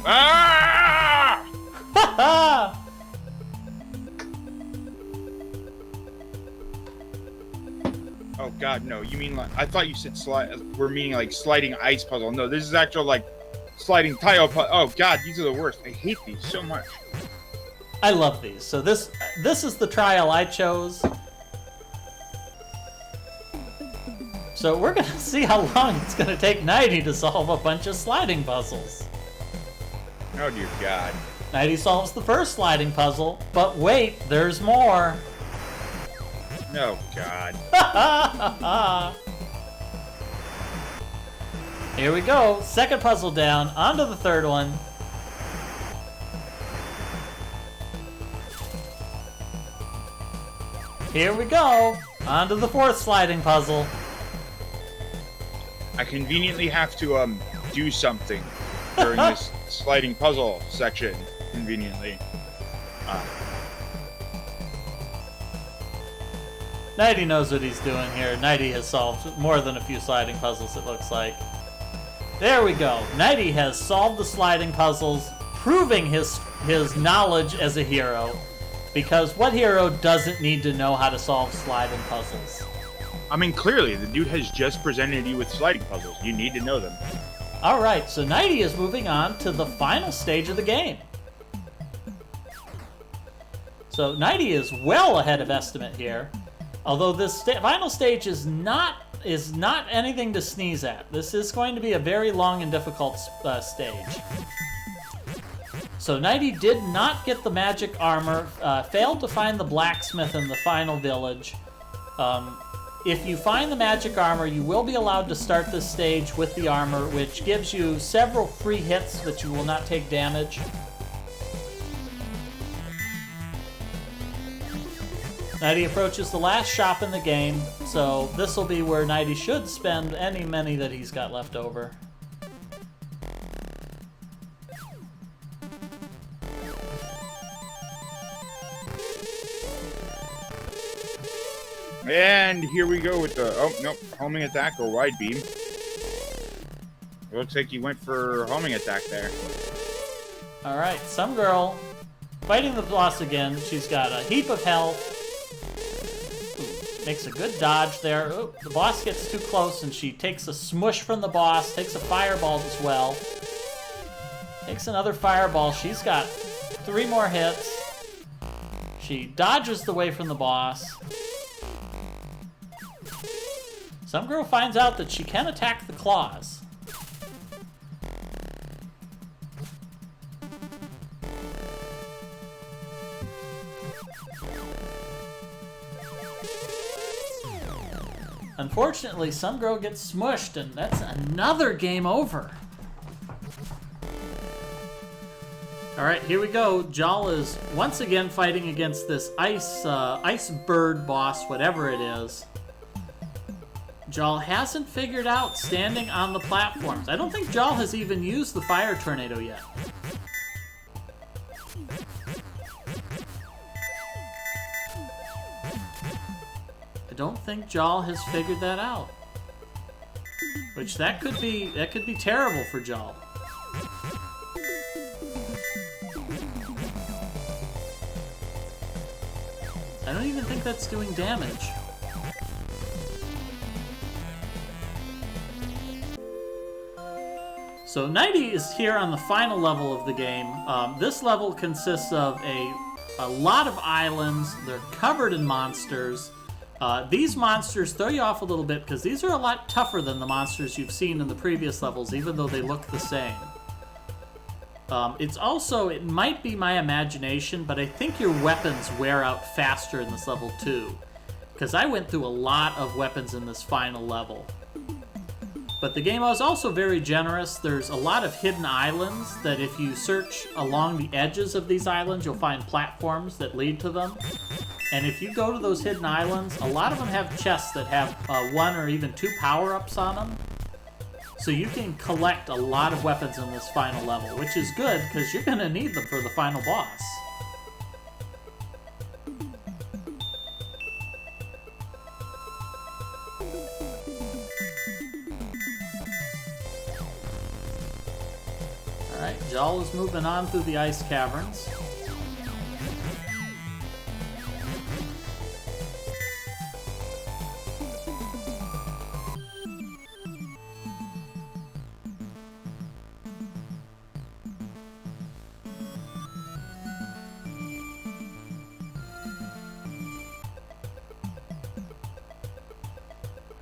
Ah! Ha Oh god, no. You mean like... I thought you said we're meaning like sliding ice puzzle. No, this is actual like sliding tile puzzle. Oh god, these are the worst. I hate these so much. I love these. So this is the trial I chose. So we're going to see how long it's going to take Nighty to solve a bunch of sliding puzzles. Oh dear god. Nighty solves the first sliding puzzle, but wait, there's more. Oh god. Here we go. Second puzzle down. On to the 3rd one. Here we go. On to the 4th sliding puzzle. I conveniently have to do something during this sliding puzzle section. Conveniently. Nighty knows what he's doing here. Nighty has solved more than a few sliding puzzles, it looks like. There we go. Nighty has solved the sliding puzzles, proving his knowledge as a hero. Because what hero doesn't need to know how to solve sliding puzzles? I mean, clearly, the dude has just presented you with sliding puzzles. You need to know them. Alright, so Nighty is moving on to the final stage of the game. So Nighty is well ahead of estimate here. Although this final stage is not anything to sneeze at. This is going to be a very long and difficult stage. So Nighty did not get the magic armor, failed to find the blacksmith in the final village. If you find the magic armor, you will be allowed to start this stage with the armor, which gives you several free hits that you will not take damage. Nighty approaches the last shop in the game, so this will be where Nighty should spend any money that he's got left over. And here we go with the, oh, nope, homing attack or wide beam. It looks like he went for homing attack there. Alright, some girl fighting the boss again. She's got a heap of health. Ooh, makes a good dodge there. Ooh, the boss gets too close and she takes a smush from the boss, takes a fireball as well. Takes another fireball. She's got 3 more hits. She dodges the way from the boss. Some girl finds out that she can attack the claws. Unfortunately, some girl gets smushed, and that's another game over. Alright, here we go. Jal is once again fighting against this ice bird boss, whatever it is. Jal hasn't figured out standing on the platforms. I don't think Jal has even used the fire tornado yet. I don't think Jal has figured that out. Which that could be terrible for Jal. I don't even think that's doing damage. So 90 is here on the final level of the game. This level consists of a lot of islands. They're covered in monsters. These monsters throw you off a little bit because these are a lot tougher than the monsters you've seen in the previous levels, even though they look the same. It might be my imagination, but I think your weapons wear out faster in this level too. Because I went through a lot of weapons in this final level. But the game was also very generous. There's a lot of hidden islands that if you search along the edges of these islands, you'll find platforms that lead to them. And if you go to those hidden islands, a lot of them have chests that have 1 or even 2 power-ups on them. So you can collect a lot of weapons in this final level, which is good because you're going to need them for the final boss. Alright, Jal is moving on through the ice caverns.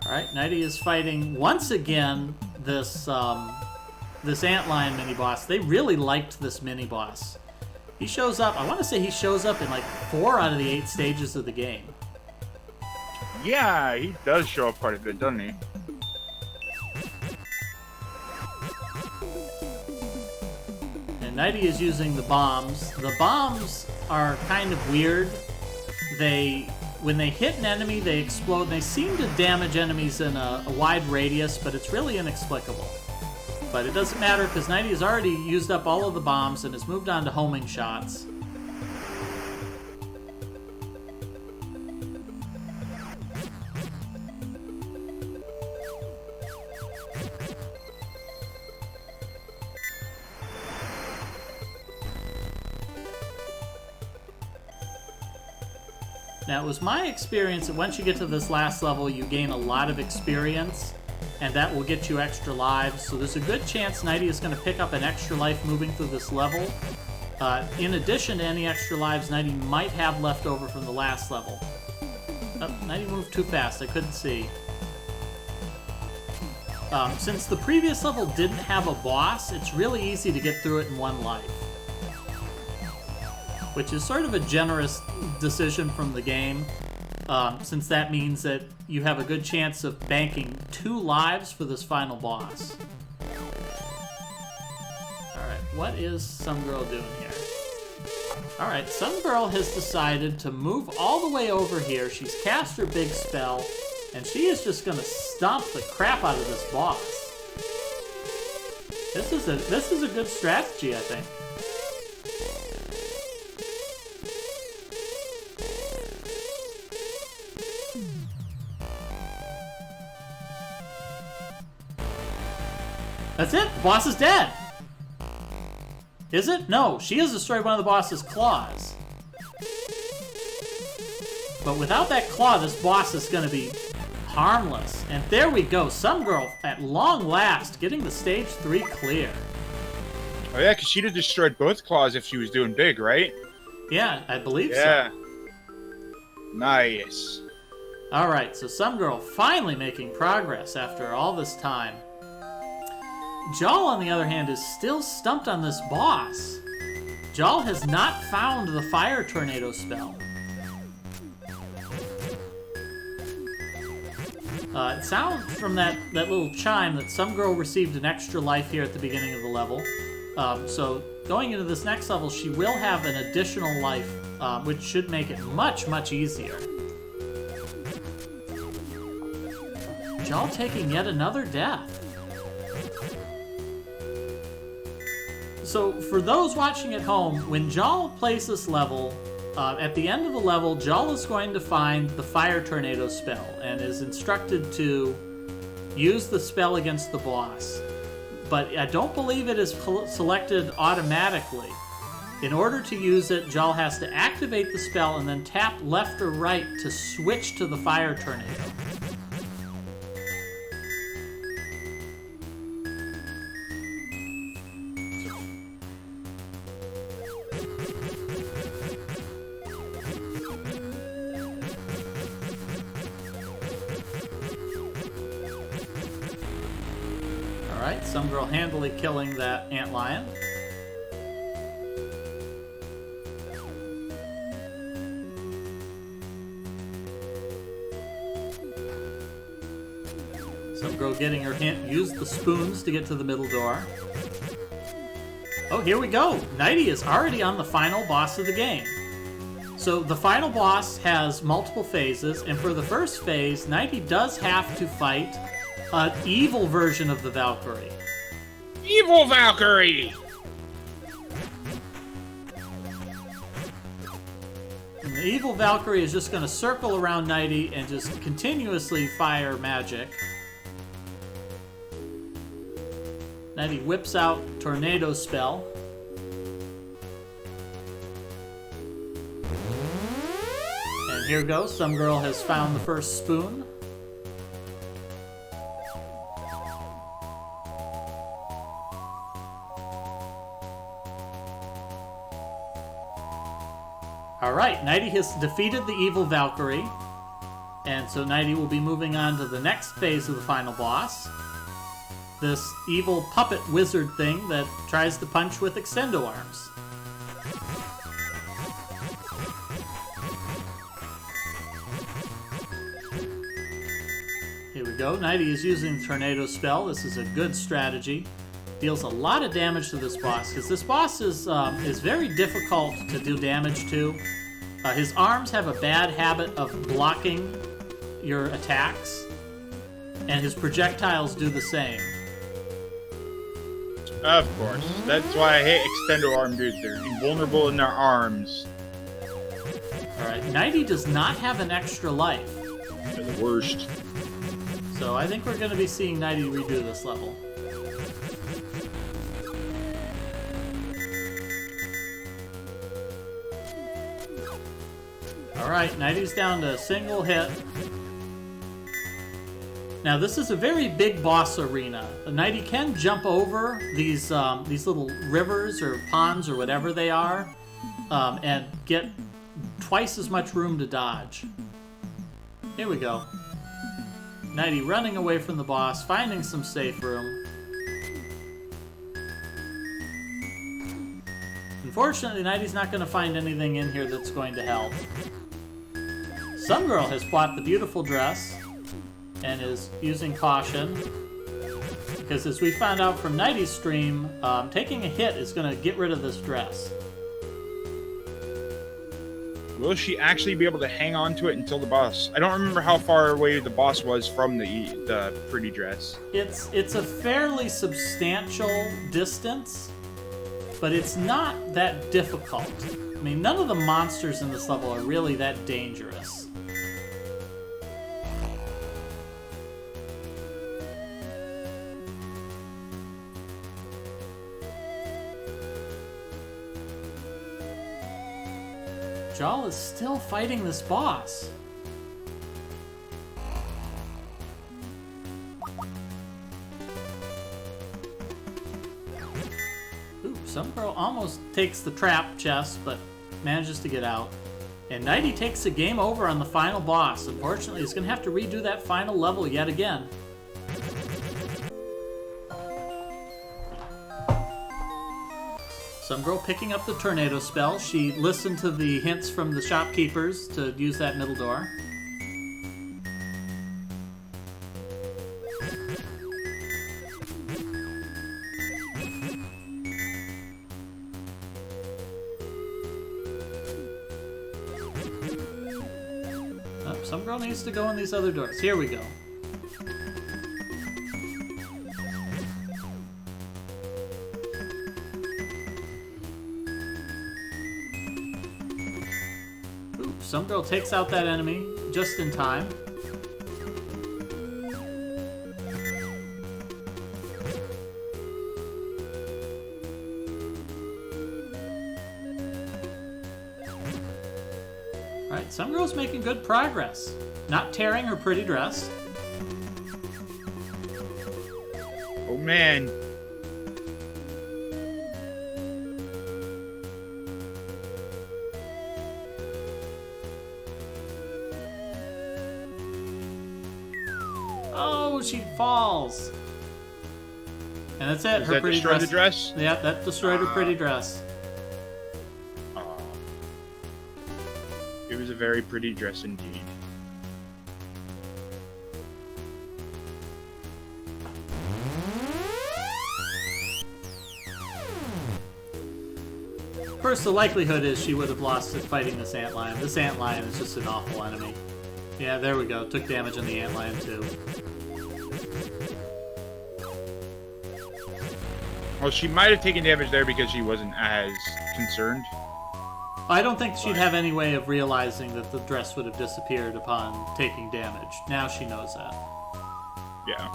Alright, Nighty is fighting once again this this antlion mini-boss. They really liked this mini-boss. He shows up, I want to say he shows up in like 4 out of the 8 stages of the game. Yeah, he does show up quite a bit, doesn't he? And Nighty is using the bombs. The bombs are kind of weird. When they hit an enemy, they explode. They seem to damage enemies in a wide radius, but it's really inexplicable. But it doesn't matter because Nighty has already used up all of the bombs and has moved on to homing shots. Now, it was my experience that once you get to this last level, you gain a lot of experience, and that will get you extra lives. So there's a good chance Nighty is going to pick up an extra life moving through this level. In addition to any extra lives Nighty might have left over from the last level. Oh, Nighty moved too fast, I couldn't see. Since the previous level didn't have a boss, it's really easy to get through it in 1 life. Which is sort of a generous decision from the game, since that means that you have a good chance of banking 2 lives for this final boss. Alright, what is Some Girl doing here? Alright, Some Girl has decided to move all the way over here. She's cast her big spell, and she is just going to stomp the crap out of this boss. This is a good strategy, I think. That's it. The boss is dead. Is it? No, she has destroyed one of the boss's claws. But without that claw, this boss is going to be harmless. And there we go. Some girl, at long last, getting the stage 3 clear. Oh yeah, because she'd have destroyed both claws if she was doing big, right? Yeah, I believe Yeah. so. Nice. Alright, so some girl finally making progress after all this time. Jal, on the other hand, is still stumped on this boss. Jal has not found the fire tornado spell. It sounds from that little chime that some girl received an extra life here at the beginning of the level. So going into this next level, she will have an additional life, which should make it much, much easier. Jal taking yet another death. So for those watching at home, when Jal plays this level, at the end of the level, Jal is going to find the fire tornado spell and is instructed to use the spell against the boss. But I don't believe it is selected automatically. In order to use it, Jal has to activate the spell and then tap left or right to switch to the fire tornado. Alright, some girl handily killing that antlion. Some girl getting her hint, use the spoons to get to the middle door. Oh, here we go! Nighty is already on the final boss of the game. So the final boss has multiple phases, and for the first phase, Nighty does have to fight an evil version of the Valkyrie. Evil Valkyrie! And the evil Valkyrie is just going to circle around Nighty and just continuously fire magic. Nighty whips out Tornado Spell. And here goes. Some girl has found the first spoon. Alright, Nighty has defeated the evil Valkyrie. And so Nighty will be moving on to the next phase of the final boss. This evil puppet wizard thing that tries to punch with extendo arms. Here we go. Nighty is using the Tornado Spell. This is a good strategy. Deals a lot of damage to this boss, because this boss is very difficult to do damage to. His arms have a bad habit of blocking your attacks, and his projectiles do the same. Of course. That's why I hate extendo arm dudes. They're invulnerable in their arms. Alright, Nighty does not have an extra life. They're the worst. So I think we're going to be seeing Nighty redo this level. Alright, Nighty's down to a single hit. Now this is a very big boss arena. Nighty can jump over these little rivers or ponds or whatever they are, and get twice as much room to dodge. Here we go. Nighty running away from the boss, finding some safe room. Unfortunately, Nighty's not going to find anything in here that's going to help. Some girl has bought the beautiful dress and is using caution, because as we found out from Nighty's stream, taking a hit is going to get rid of this dress. Will she actually be able to hang on to it until the boss? I don't remember how far away the boss was from the pretty dress. It's a fairly substantial distance, but it's not that difficult. I mean, none of the monsters in this level are really that dangerous. Jal is still fighting this boss. Ooh, some girl almost takes the trap chest, but manages to get out. And Nighty takes the game over on the final boss. Unfortunately, he's going to have to redo that final level yet again. Some girl picking up the tornado spell. She listened to the hints from the shopkeepers to use that middle door. Oh, some girl needs to go in these other doors. Here we go. Some girl takes out that enemy just in time. Alright, some girl's making good progress. Not tearing her pretty dress. Oh man. Oh, she falls. And that's it. Does her that pretty destroy dress. the dress? Yeah, that destroyed her pretty dress. It was a very pretty dress indeed. Of course, the likelihood is she would have lost it fighting this antlion. This antlion is just an awful enemy. Yeah, there we go. Took damage on the antlion too. Well, she might have taken damage there because she wasn't as concerned. I don't think she'd have any way of realizing that the dress would have disappeared upon taking damage. Now she knows that. Yeah.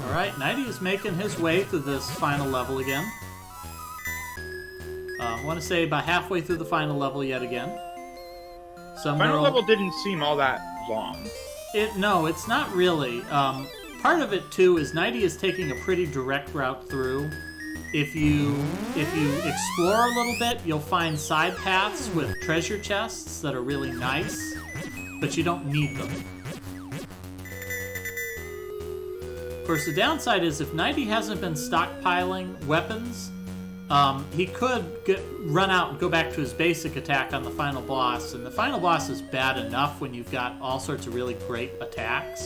Alright, Nighty is making his way through this final level again. I want to say about halfway through the final level yet again. Final level didn't seem all that long. No, it's not really. Part of it too is Nighty is taking a pretty direct route through. If you explore a little bit, you'll find side paths with treasure chests that are really nice, but you don't need them. Of course, the downside is if Nighty hasn't been stockpiling weapons, he could run out and go back to his basic attack on the final boss, and the final boss is bad enough when you've got all sorts of really great attacks.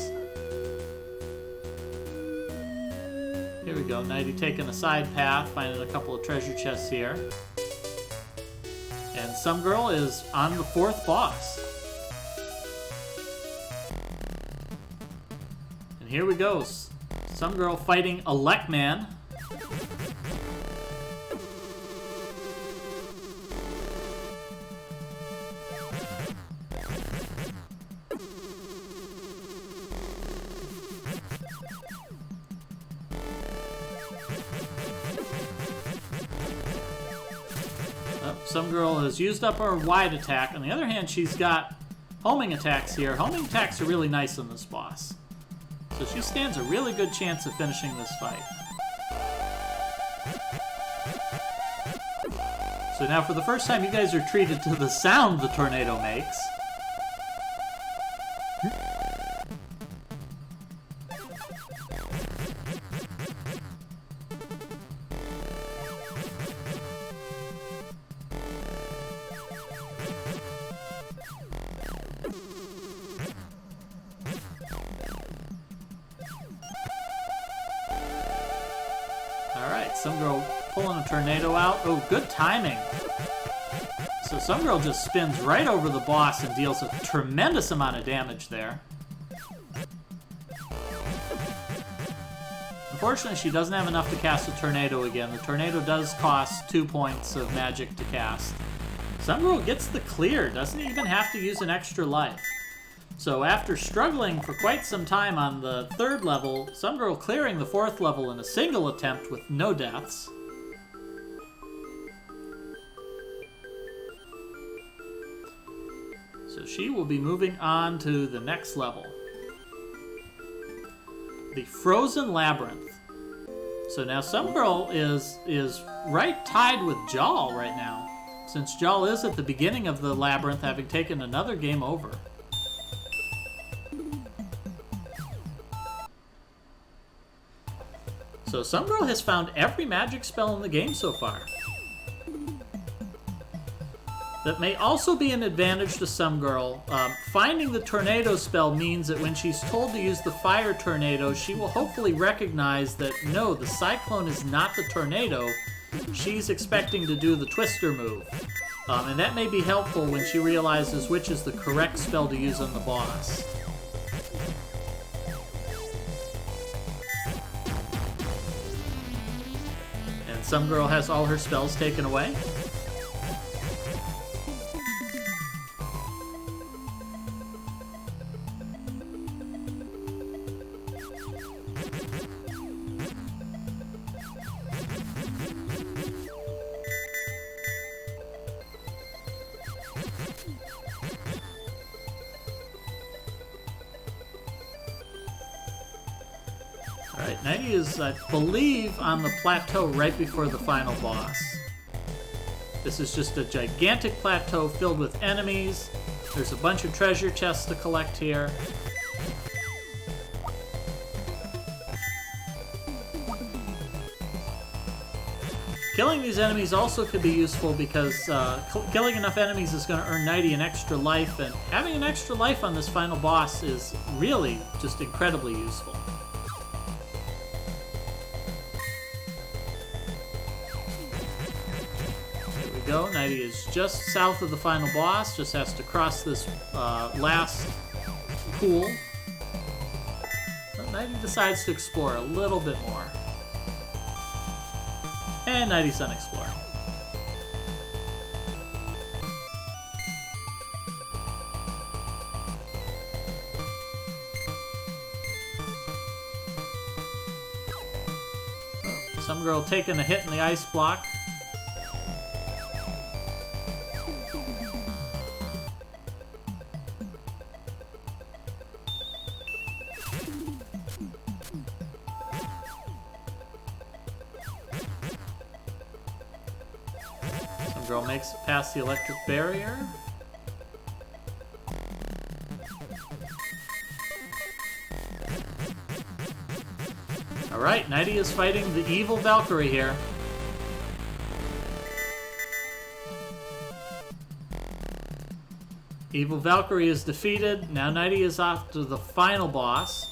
Here we go, Nighty taking a side path, finding a couple of treasure chests here. And some girl is on the fourth boss. And here we go, some girl fighting a Lekman. Some girl has used up her wide attack. On the other hand, she's got homing attacks here. Homing attacks are really nice on this boss. So she stands a really good chance of finishing this fight. So now for the first time, you guys are treated to the sound the tornado makes. Alright, some girl pulling a tornado out. Oh, good timing. So some girl just spins right over the boss and deals a tremendous amount of damage there. Unfortunately, she doesn't have enough to cast a tornado again. The tornado does cost 2 points of magic to cast. Some girl gets the clear, doesn't even have to use an extra life. So after struggling for quite some time on the 3rd level, some girl clearing the 4th level in a single attempt with no deaths. So she will be moving on to the next level. The Frozen Labyrinth. So now some girl is right tied with Jal right now, since Jal is at the beginning of the labyrinth, having taken another game over. So some girl has found every magic spell in the game so far. That may also be an advantage to some girl. Finding the tornado spell means that when she's told to use the fire tornado, she will hopefully recognize that no, the cyclone is not the tornado. She's expecting to do the twister move. And that may be helpful when she realizes which is the correct spell to use on the boss. And some girl has all her spells taken away. Alright, 90 is, I believe, on the plateau right before the final boss. This is just a gigantic plateau filled with enemies. There's a bunch of treasure chests to collect here. Killing these enemies also could be useful because killing enough enemies is going to earn 90 an extra life, and having an extra life on this final boss is really just incredibly useful. Go. 90 is just south of the final boss, just has to cross this last pool. But 90 decides to explore a little bit more. And 90's done exploring. Oh, some girl taking a hit in the ice block. Girl makes it past the electric barrier. Alright, 90 is fighting the evil Valkyrie here. Evil Valkyrie is defeated. Now 90 is off to the final boss.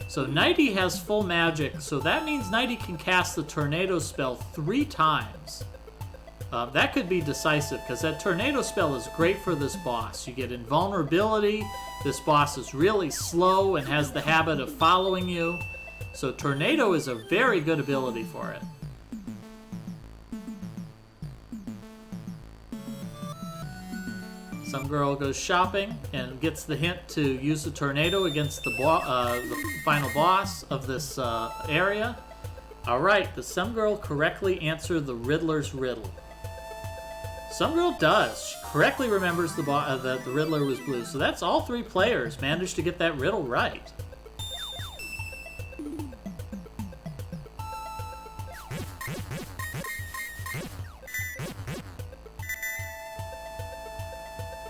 So 90 has full magic, so that means 90 can cast the tornado spell 3 times. That could be decisive, because that tornado spell is great for this boss. You get invulnerability, this boss is really slow and has the habit of following you, so tornado is a very good ability for it. Some girl goes shopping and gets the hint to use the tornado against the final boss of this area. Alright, does some girl correctly answer the Riddler's riddle? Some girl does. She correctly remembers that the Riddler was blue. So that's all 3 players managed to get that riddle right.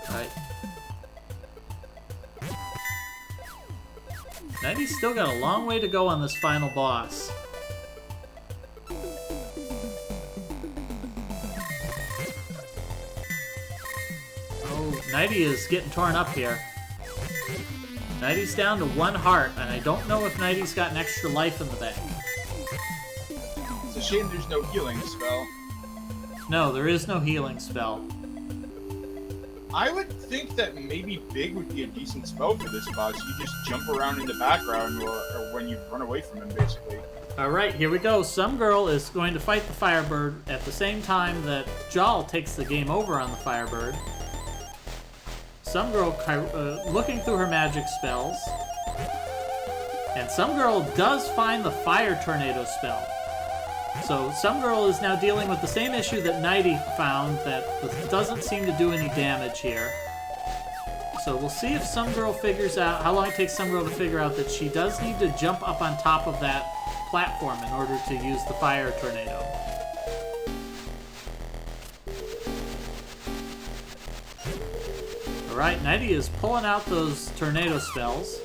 Alright. 90's still got a long way to go on this final boss. 90 is getting torn up here. 90's down to 1 heart, and I don't know if 90's got an extra life in the bank. It's a shame there's no healing spell. No, there is no healing spell. I would think that maybe Big would be a decent spell for this boss. You just jump around in the background or when you run away from him, basically. Alright, here we go. Some girl is going to fight the Firebird at the same time that Jal takes the game over on the Firebird. Some Girl looking through her magic spells. And Some Girl does find the Fire Tornado spell. So Some Girl is now dealing with the same issue that Nighty found, that doesn't seem to do any damage here. So we'll see if Some Girl figures out, how long it takes Some Girl to figure out that she does need to jump up on top of that platform in order to use the Fire Tornado. Alright, Nighty is pulling out those tornado spells.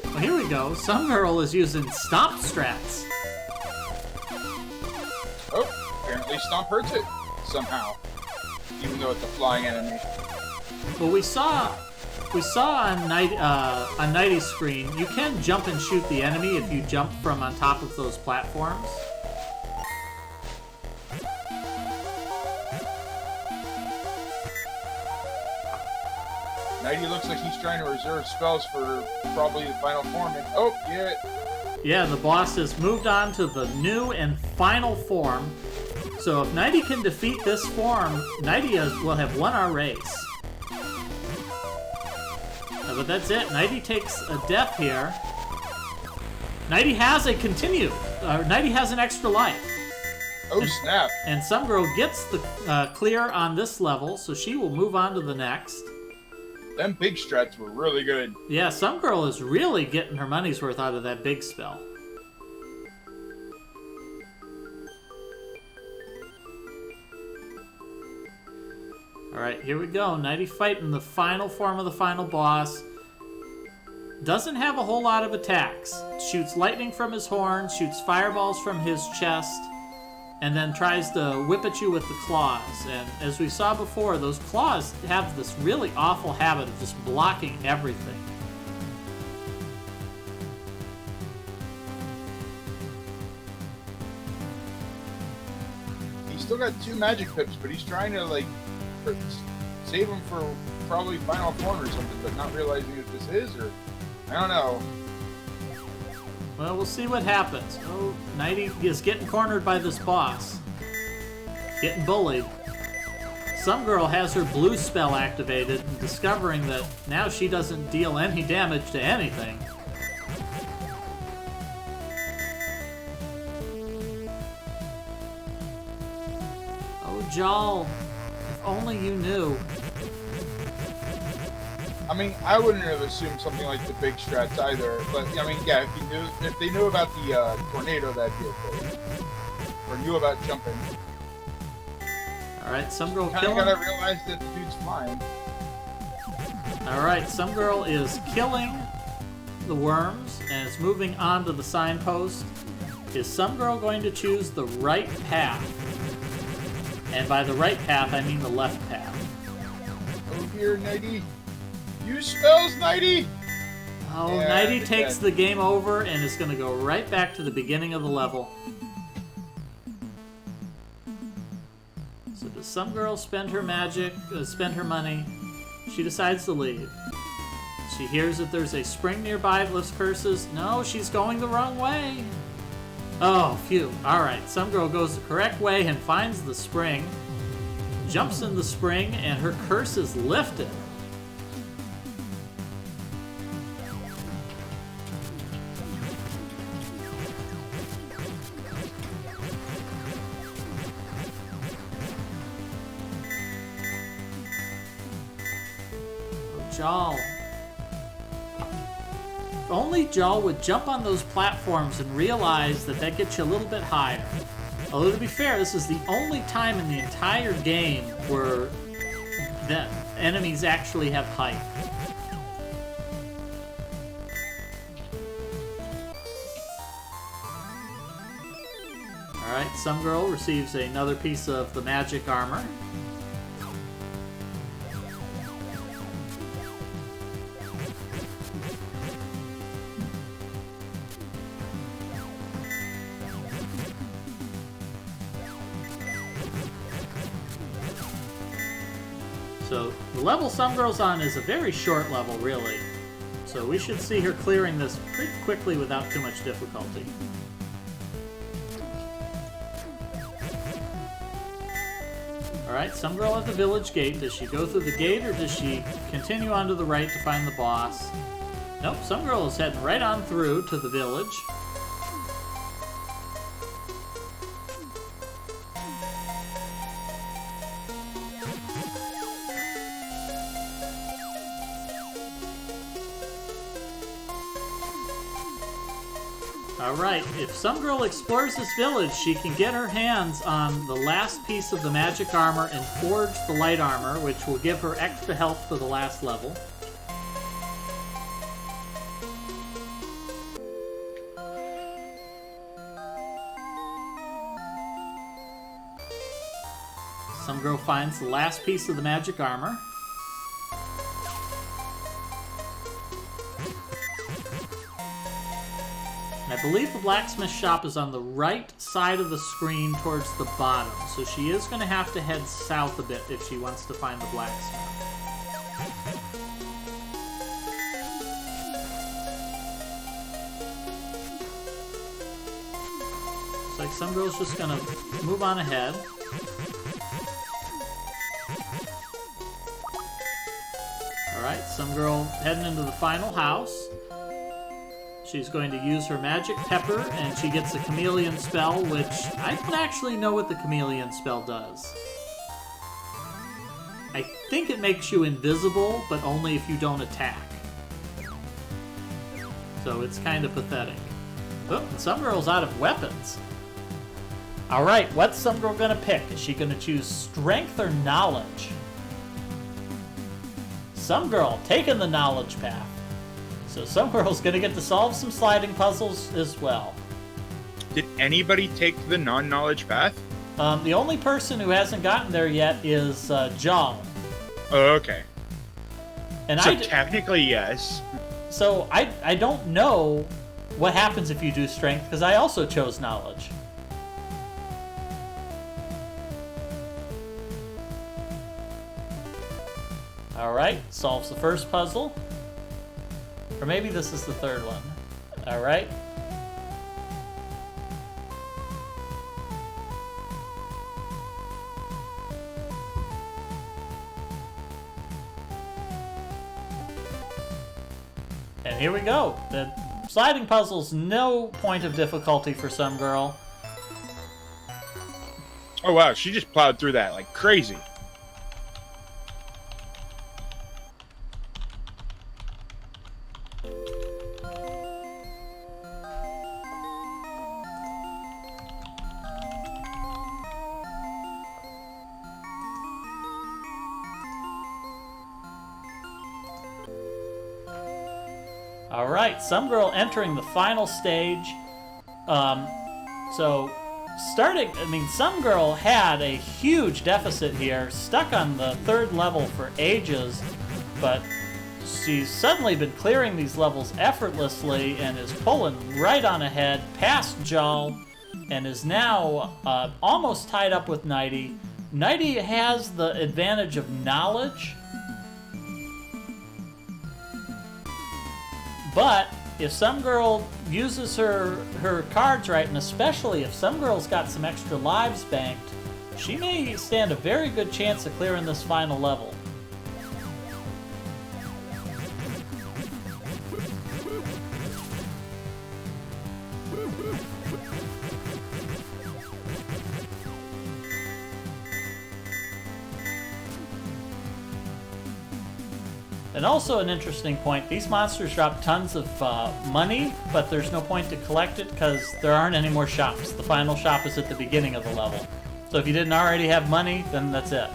Well, here we go. Some Girl is using Stomp strats. Oh, apparently Stomp hurts it somehow. Even though it's a flying enemy. Well, we saw on Nighty's screen, you can jump and shoot the enemy if you jump from on top of those platforms. Nighty looks like he's trying to reserve spells for probably the final form. And, oh, yeah. Yeah, the boss has moved on to the new and final form. So if Nighty can defeat this form, Nighty will have won our race. But that's it. Nighty takes a death here. Nighty has a continue. Nighty has an extra life. Oh, snap. And Some Girl gets the clear on this level, so she will move on to the next. Them big strats were really good. Yeah, Some Girl is really getting her money's worth out of that big spell. Alright, here we go. Nighty fighting the final form of the final boss. Doesn't have a whole lot of attacks. Shoots lightning from his horn, shoots fireballs from his chest, and then tries to whip at you with the claws. And as we saw before, those claws have this really awful habit of just blocking everything. He's still got 2 magic pips, but he's trying to, like, save them for probably final form or something, but not realizing if this is, or I don't know. Well, we'll see what happens. Oh, Nighty is getting cornered by this boss. Getting bullied. Some Girl has her blue spell activated, and discovering that now she doesn't deal any damage to anything. Oh, Jal. If only you knew. I mean, I wouldn't have assumed something like the big strats either, but I mean, yeah, if they knew about the tornado, that'd be okay. Or knew about jumping. Alright, Some Girl Kinda killing. gotta realize that the dude's flying. Alright, Some Girl is killing the worms and is moving on to the signpost. Is Some Girl going to choose the right path? And by the right path, I mean the left path. Oh here, Nighty. Use spells, Nighty! Oh, Yeah, Nighty it's takes dead. the game over and is going to go right back to the beginning of the level. So does Some Girl spend her magic, spend her money? She decides to leave. She hears that there's a spring nearby that lifts curses. No, she's going the wrong way. Oh, phew. Alright, Some Girl goes the correct way and finds the spring. Jumps in the spring and her curse is lifted. Jal. If only Jal would jump on those platforms and realize that that gets you a little bit higher. Although to be fair, this is the only time in the entire game where the enemies actually have height. Alright, Some Girl receives another piece of the magic armor. So the level Some Girl's on is a very short level, really. So we should see her clearing this pretty quickly without too much difficulty. Alright, some girl at the village gate. Does she go through the gate or does she continue on to the right to find the boss? Nope, some girl is heading right on through to the village. Alright, if some girl explores this village, she can get her hands on the last piece of the magic armor and forge the light armor, which will give her extra health for the last level. Some girl finds the last piece of the magic armor. I believe the blacksmith shop is on the right side of the screen towards the bottom, so she is going to have to head south a bit if she wants to find the blacksmith. Looks like some girl's just going to move on ahead. Alright, some girl heading into the final house. She's going to use her magic pepper, and she gets a chameleon spell, which I don't actually know what the chameleon spell does. I think it makes you invisible, but only if you don't attack. So it's kind of pathetic. Oh, and some girl's out of weapons. Alright, what's some girl gonna pick? Is she gonna choose strength or knowledge? Some girl taking the knowledge path. So some girl's going to get to solve some sliding puzzles as well. Did anybody take the non-knowledge path? The only person who hasn't gotten there yet is Jal. Oh, okay. And so technically, yes. So I don't know what happens if you do strength, because I also chose knowledge. Alright, solves the first puzzle. Or maybe this is the third one. Alright. And here we go. The sliding puzzle's no point of difficulty for some girl. Oh wow, she just plowed through that like crazy. Alright, some girl entering the final stage. Some girl had a huge deficit here, stuck on the third level for ages, but she's suddenly been clearing these levels effortlessly and is pulling right on ahead past Jal and is now almost tied up with Nighty. Nighty has the advantage of knowledge, but if some girl uses her cards right, and especially if some girl's got some extra lives banked, she may stand a very good chance of clearing this final level. And also an interesting point, these monsters drop tons of money, but there's no point to collect it because there aren't any more shops. The final shop is at the beginning of the level. So if you didn't already have money, then that's it.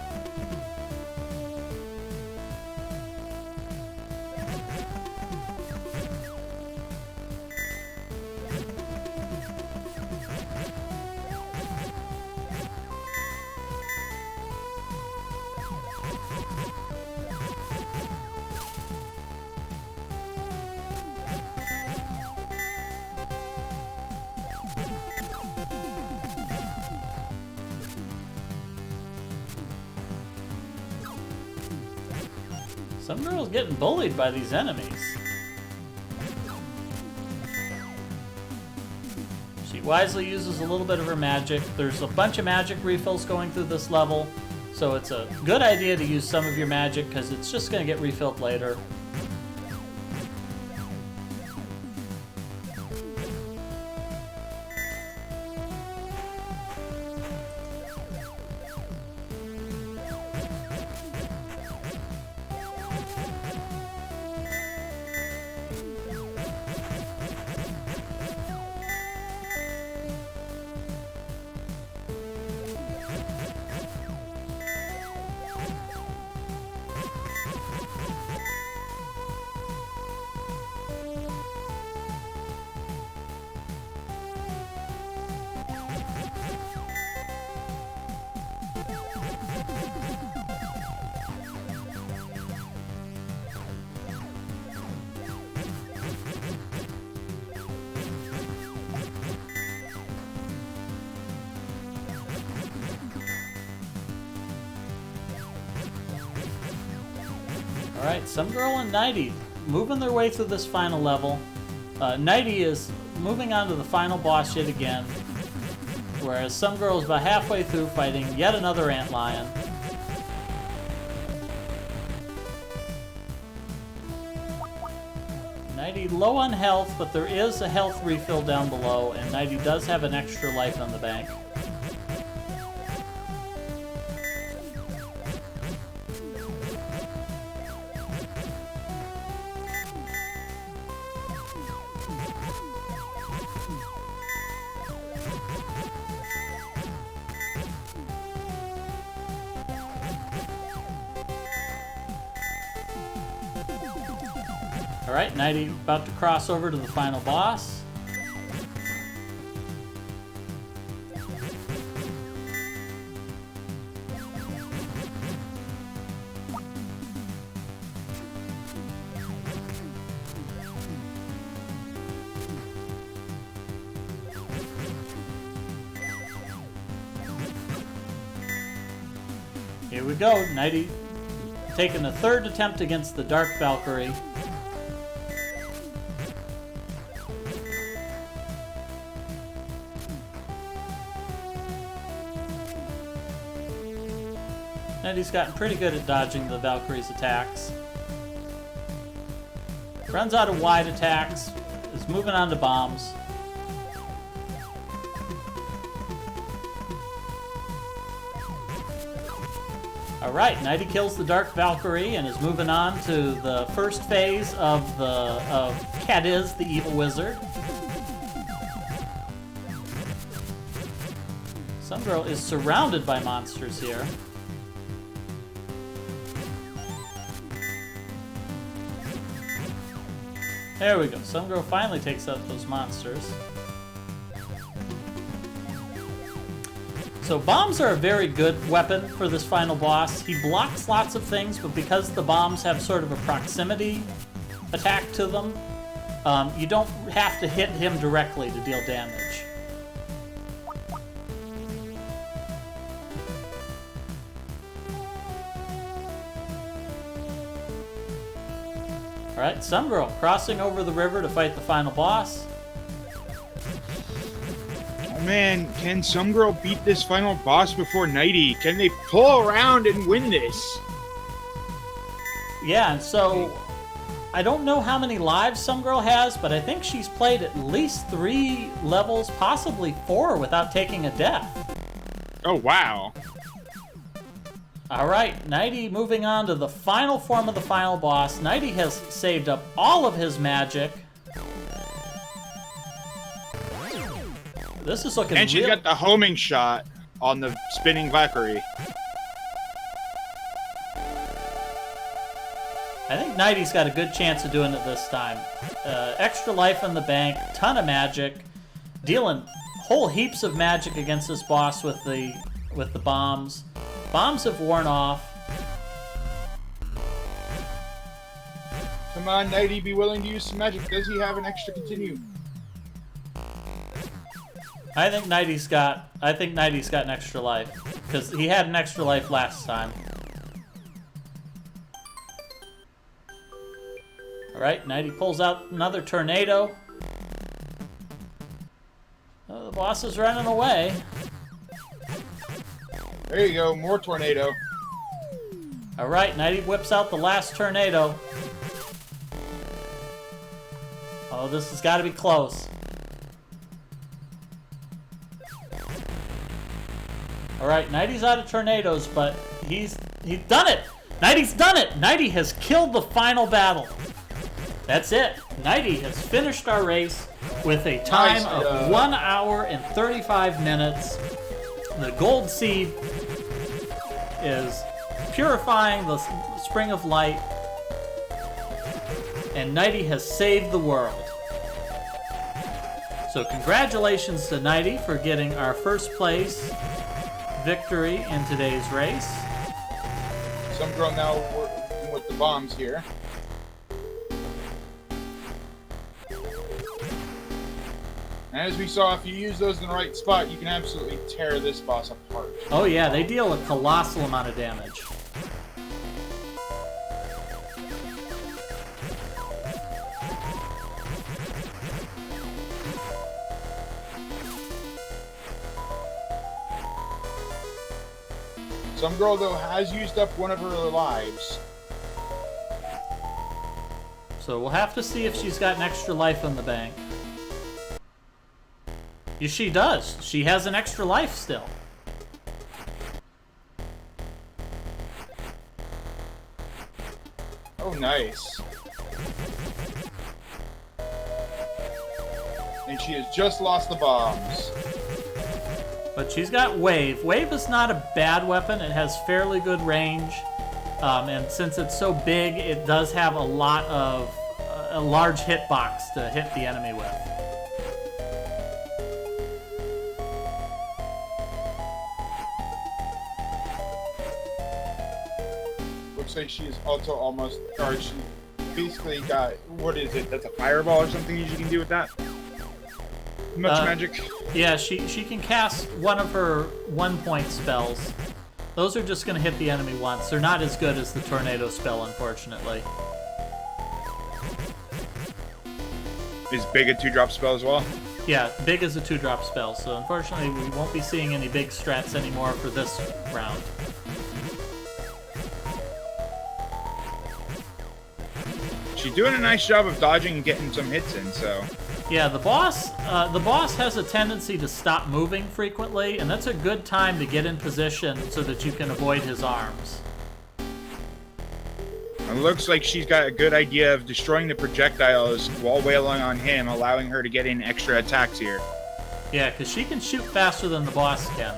Some girl's getting bullied by these enemies. She wisely uses a little bit of her magic. There's a bunch of magic refills going through this level, So it's a good idea to use some of your magic because it's just going to get refilled later. Alright, Some Girl and Nighty moving their way through this final level. Nighty is moving on to the final boss yet again, whereas Some Girl is about halfway through fighting yet another antlion. Nighty low on health, but there is a health refill down below, and Nighty does have an extra life on the bank. Alright, Nighty about to cross over to the final boss. Here we go, Nighty taking a third attempt against the Dark Valkyrie. Nighty's gotten pretty good at dodging the Valkyrie's attacks. Runs out of wide attacks, is moving on to bombs. Alright, Nighty kills the Dark Valkyrie and is moving on to the first phase of Cadiz, the Evil Wizard. Some Girl is surrounded by monsters here. There we go. Some Girl finally takes out those monsters. So bombs are a very good weapon for this final boss. He blocks lots of things, but because the bombs have sort of a proximity attack to them, you don't have to hit him directly to deal damage. Alright, Some Girl crossing over the river to fight the final boss. Oh man, can Some Girl beat this final boss before Nighty? Can they pull around and win this? Yeah, and so I don't know how many lives Some Girl has, but I think she's played at least 3 levels, possibly 4, without taking a death. Oh wow. Alright, Nighty moving on to the final form of the final boss. Nighty has saved up all of his magic. This is looking And she got the homing shot on the spinning Valkyrie. I think Nighty's got a good chance of doing it this time. Extra life in the bank, ton of magic, dealing whole heaps of magic against this boss with the bombs. Bombs have worn off. Come on, Nighty, be willing to use some magic. Does he have an extra continue? I think Nighty's got an extra life because he had an extra life last time. All right, Nighty pulls out another tornado. Oh, the boss is running away. There you go, more tornado. All right, Nighty whips out the last tornado. Oh, this has got to be close. All right, Nighty's out of tornadoes, but he's done it. Nighty's done it. Nighty has killed the final battle. That's it. Nighty has finished our race with a time of 1 hour and 35 minutes. The gold seed is purifying the spring of light, and Nighty has saved the world. So congratulations to Nighty for getting our first place victory in today's race. Some girl now working with the bombs here. And as we saw, if you use those in the right spot, you can absolutely tear this boss apart. Oh yeah, they deal a colossal amount of damage. Some girl, though, has used up one of her lives. So we'll have to see if she's got an extra life in the bank. Yes, she does. She has an extra life still. Oh, nice. And she has just lost the bombs. But she's got Wave. Wave is not a bad weapon. It has fairly good range. And since it's so big, it does have a lot of a large hitbox to hit the enemy with. Looks like she is also almost, or she basically got, what is it? That's a fireball or something you can do with that? Much magic. Yeah, she can cast one of her 1-point spells. Those are just going to hit the enemy once. They're not as good as the tornado spell, unfortunately. Is big a 2-drop spell as well? Yeah, big is a 2-drop spell, so unfortunately we won't be seeing any big strats anymore for this round. She's doing a nice job of dodging and getting some hits in, so... Yeah, the boss has a tendency to stop moving frequently, and that's a good time to get in position so that you can avoid his arms. It looks like she's got a good idea of destroying the projectiles while wailing on him, allowing her to get in extra attacks here. Yeah, because she can shoot faster than the boss can.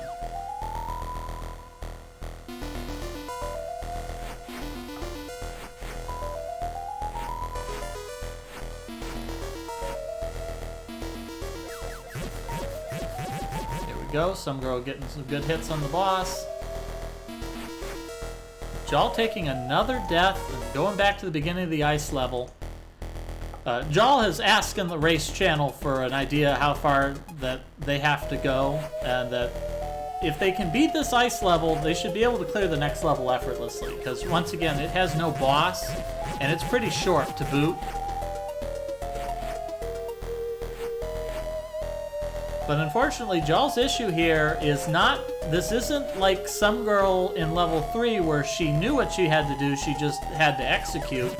Go. Some girl getting some good hits on the boss. Jal taking another death and going back to the beginning of the ice level. Jal has asked in the race channel for an idea how far that they have to go, and that if they can beat this ice level, they should be able to clear the next level effortlessly, because once again, it has no boss, and it's pretty short to boot. But unfortunately, Jal's issue here is not, this isn't like some girl in level 3 where she knew what she had to do, she just had to execute.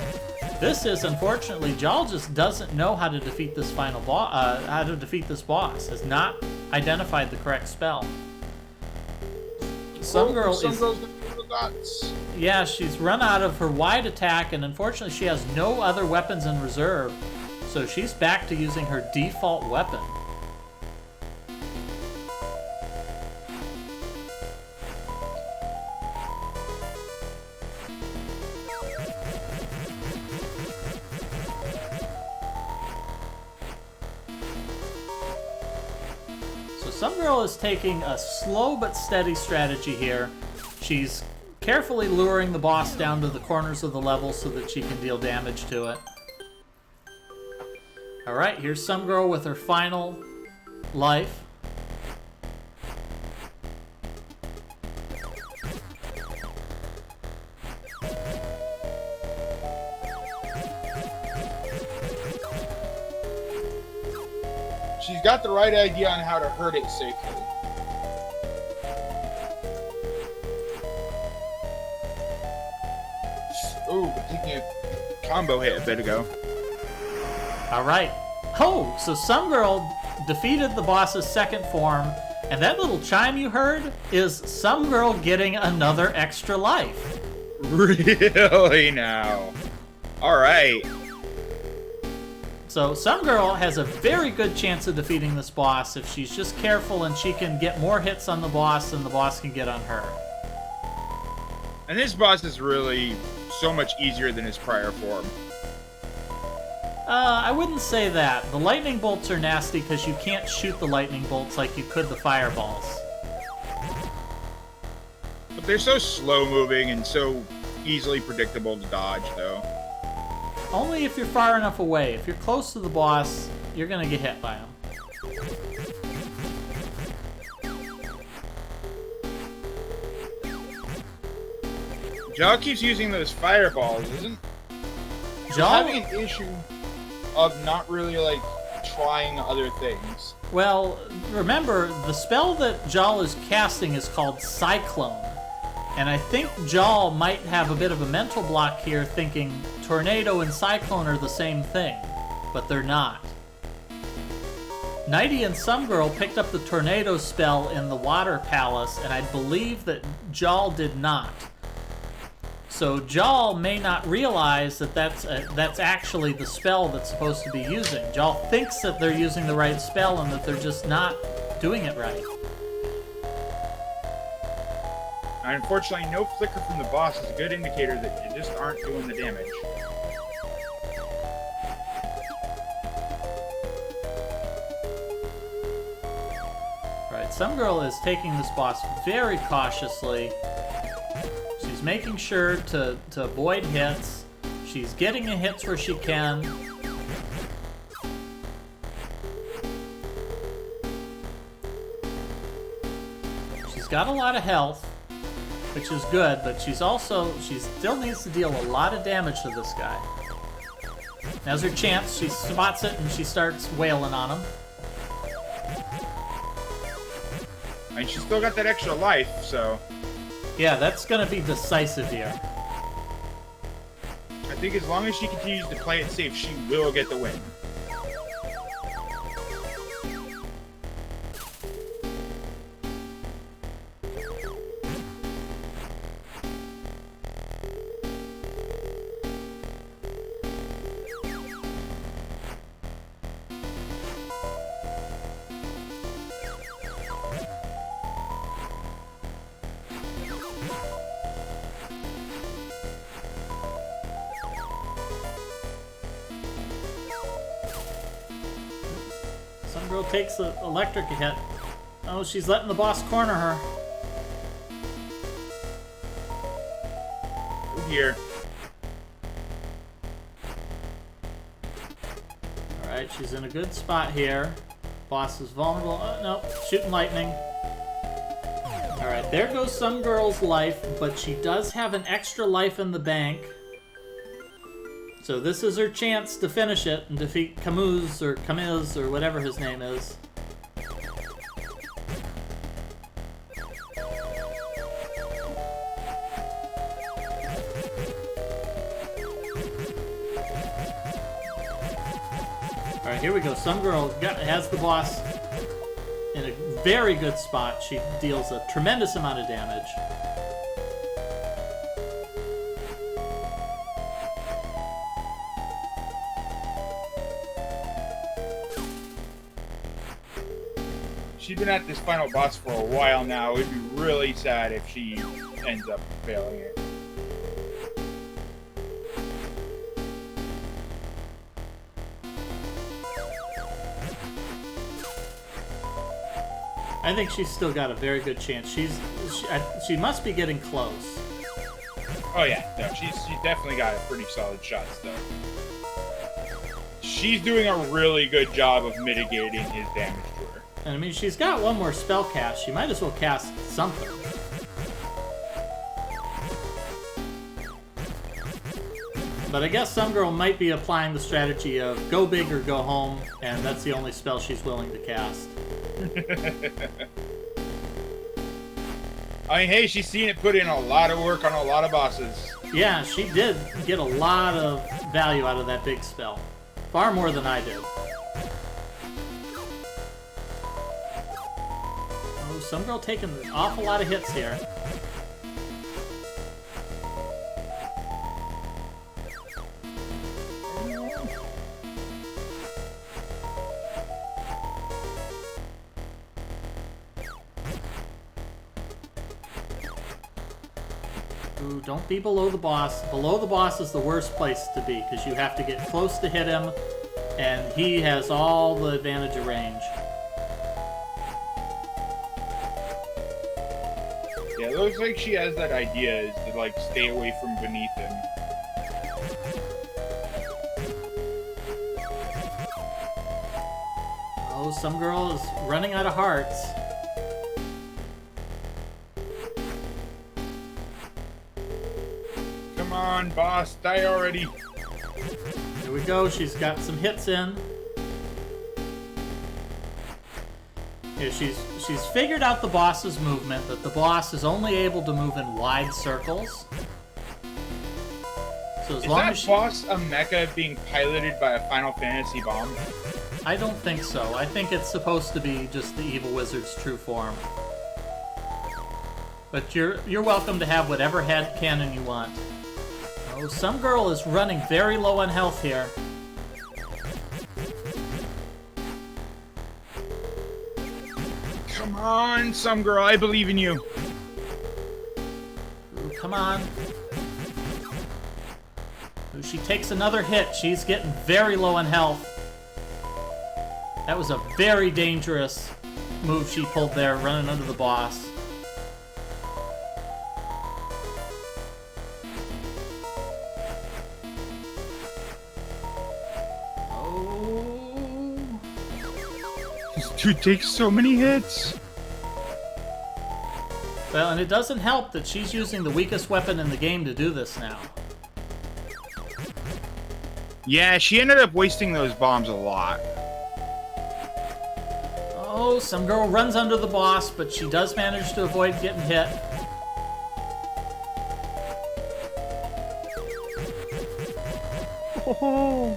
This is, unfortunately, Jal just doesn't know how to defeat this final boss, has not identified the correct spell. Some girls nuts. Yeah, she's run out of her wide attack, and unfortunately she has no other weapons in reserve, so she's back to using her default weapon. Some girl is taking a slow but steady strategy here. She's carefully luring the boss down to the corners of the level so that she can deal damage to it. Alright, here's some girl with her final life. She's got the right idea on how to hurt it safely. Ooh, taking a combo hit a bit ago. All right. Oh, so some girl defeated the boss's second form, and that little chime you heard is some girl getting another extra life. Really now? All right. So some girl has a very good chance of defeating this boss if she's just careful, and she can get more hits on the boss than the boss can get on her. And this boss is really so much easier than his prior form. I wouldn't say that. The lightning bolts are nasty because you can't shoot the lightning bolts like you could the fireballs. But they're so slow moving and so easily predictable to dodge, though. Only if you're far enough away. If you're close to the boss, you're gonna get hit by him. Jaw keeps using those fireballs, isn't Jaw, having an issue of not really, like, trying other things. well, remember, the spell that Jal is casting is called Cyclone. And I think Jal might have a bit of a mental block here, thinking Tornado and Cyclone are the same thing, but they're not. Nighty and Some Girl picked up the Tornado spell in the Water Palace, and I believe that Jal did not. So Jal may not realize that that's actually the spell that's supposed to be using. Jal thinks that they're using the right spell and that they're just not doing it right. And unfortunately, no flicker from the boss is a good indicator that you just aren't doing the damage. Right, Some Girl is taking this boss very cautiously. She's making sure to avoid hits. She's getting the hits where she can. She's got a lot of health, which is good, but she still needs to deal a lot of damage to this guy. Now's her chance. She spots it and she starts wailing on him. And she's still got that extra life, so Yeah, that's gonna be decisive here. I think as long as she continues to play it safe, she will get the win. Some girl takes the electric hit. Oh, she's letting the boss corner her. Here. Alright, she's in a good spot here. Boss is vulnerable. No, shooting lightning. Alright, there goes Some Girl's life, but she does have an extra life in the bank. So this is her chance to finish it and defeat Camus or whatever his name is. Alright, here we go. Some Girl has the boss in a very good spot. She deals a tremendous amount of damage. She's been at this final boss for a while now. It'd be really sad if she ends up failing it. I think she's still got a very good chance. She must be getting close. Oh yeah, no, she's definitely got a pretty solid shot still. She's doing a really good job of mitigating his damage to her. And I mean, she's got one more spell cast. She might as well cast something. But I guess Some Girl might be applying the strategy of go big or go home, and that's the only spell she's willing to cast. I mean, hey, she's seen it put in a lot of work on a lot of bosses. Yeah, she did get a lot of value out of that big spell. Far more than I did. Oh, some girl taking an awful lot of hits here. Ooh, don't be below the boss. Below the boss is the worst place to be, because you have to get close to hit him, and he has all the advantage of range. Yeah, it looks like she has that idea, is to, like, stay away from beneath him. Oh, some girl is running out of hearts. Come on, boss, die already. Here we go, she's got some hits in. Yeah, she's figured out the boss's movement, that the boss is only able to move in wide circles. So as long as Is that boss a mecha being piloted by a Final Fantasy bomb? I don't think so. I think it's supposed to be just the evil wizard's true form. But you're welcome to have whatever head cannon you want. Oh, some girl is running very low on health here. Come on, some girl, I believe in you. Ooh, come on. Ooh, she takes another hit. She's getting very low on health. That was a very dangerous move she pulled there, running under the boss. Oh. This dude takes so many hits. Well, and it doesn't help that she's using the weakest weapon in the game to do this now. Yeah, she ended up wasting those bombs a lot. Oh, some girl runs under the boss, but she does manage to avoid getting hit. Oh.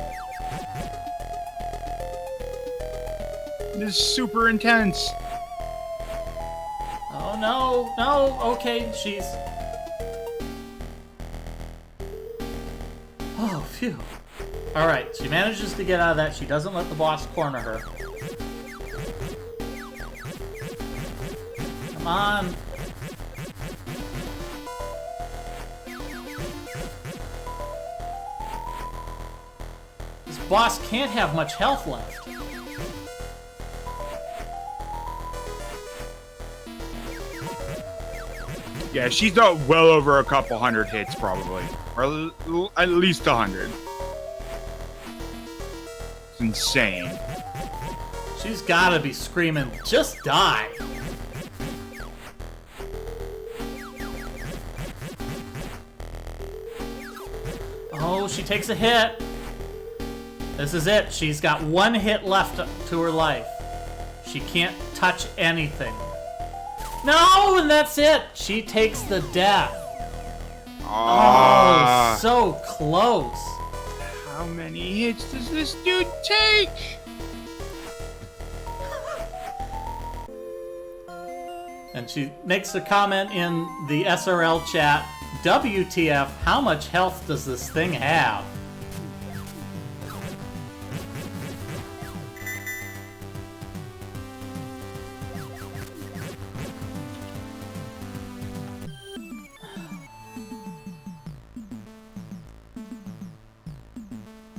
This is super intense. Oh no, no, okay, she's... Oh, phew. Alright, she manages to get out of that. She doesn't let the boss corner her. Come on. This boss can't have much health left. Yeah, she's got well over a couple hundred hits, probably. Or at least 100. It's insane. She's gotta be screaming, just die. Oh, she takes a hit. This is it. She's got one hit left to her life. She can't touch anything. No, and that's it. She takes the death. Oh, so close. How many hits does this dude take? And she makes a comment in the SRL chat, WTF, how much health does this thing have?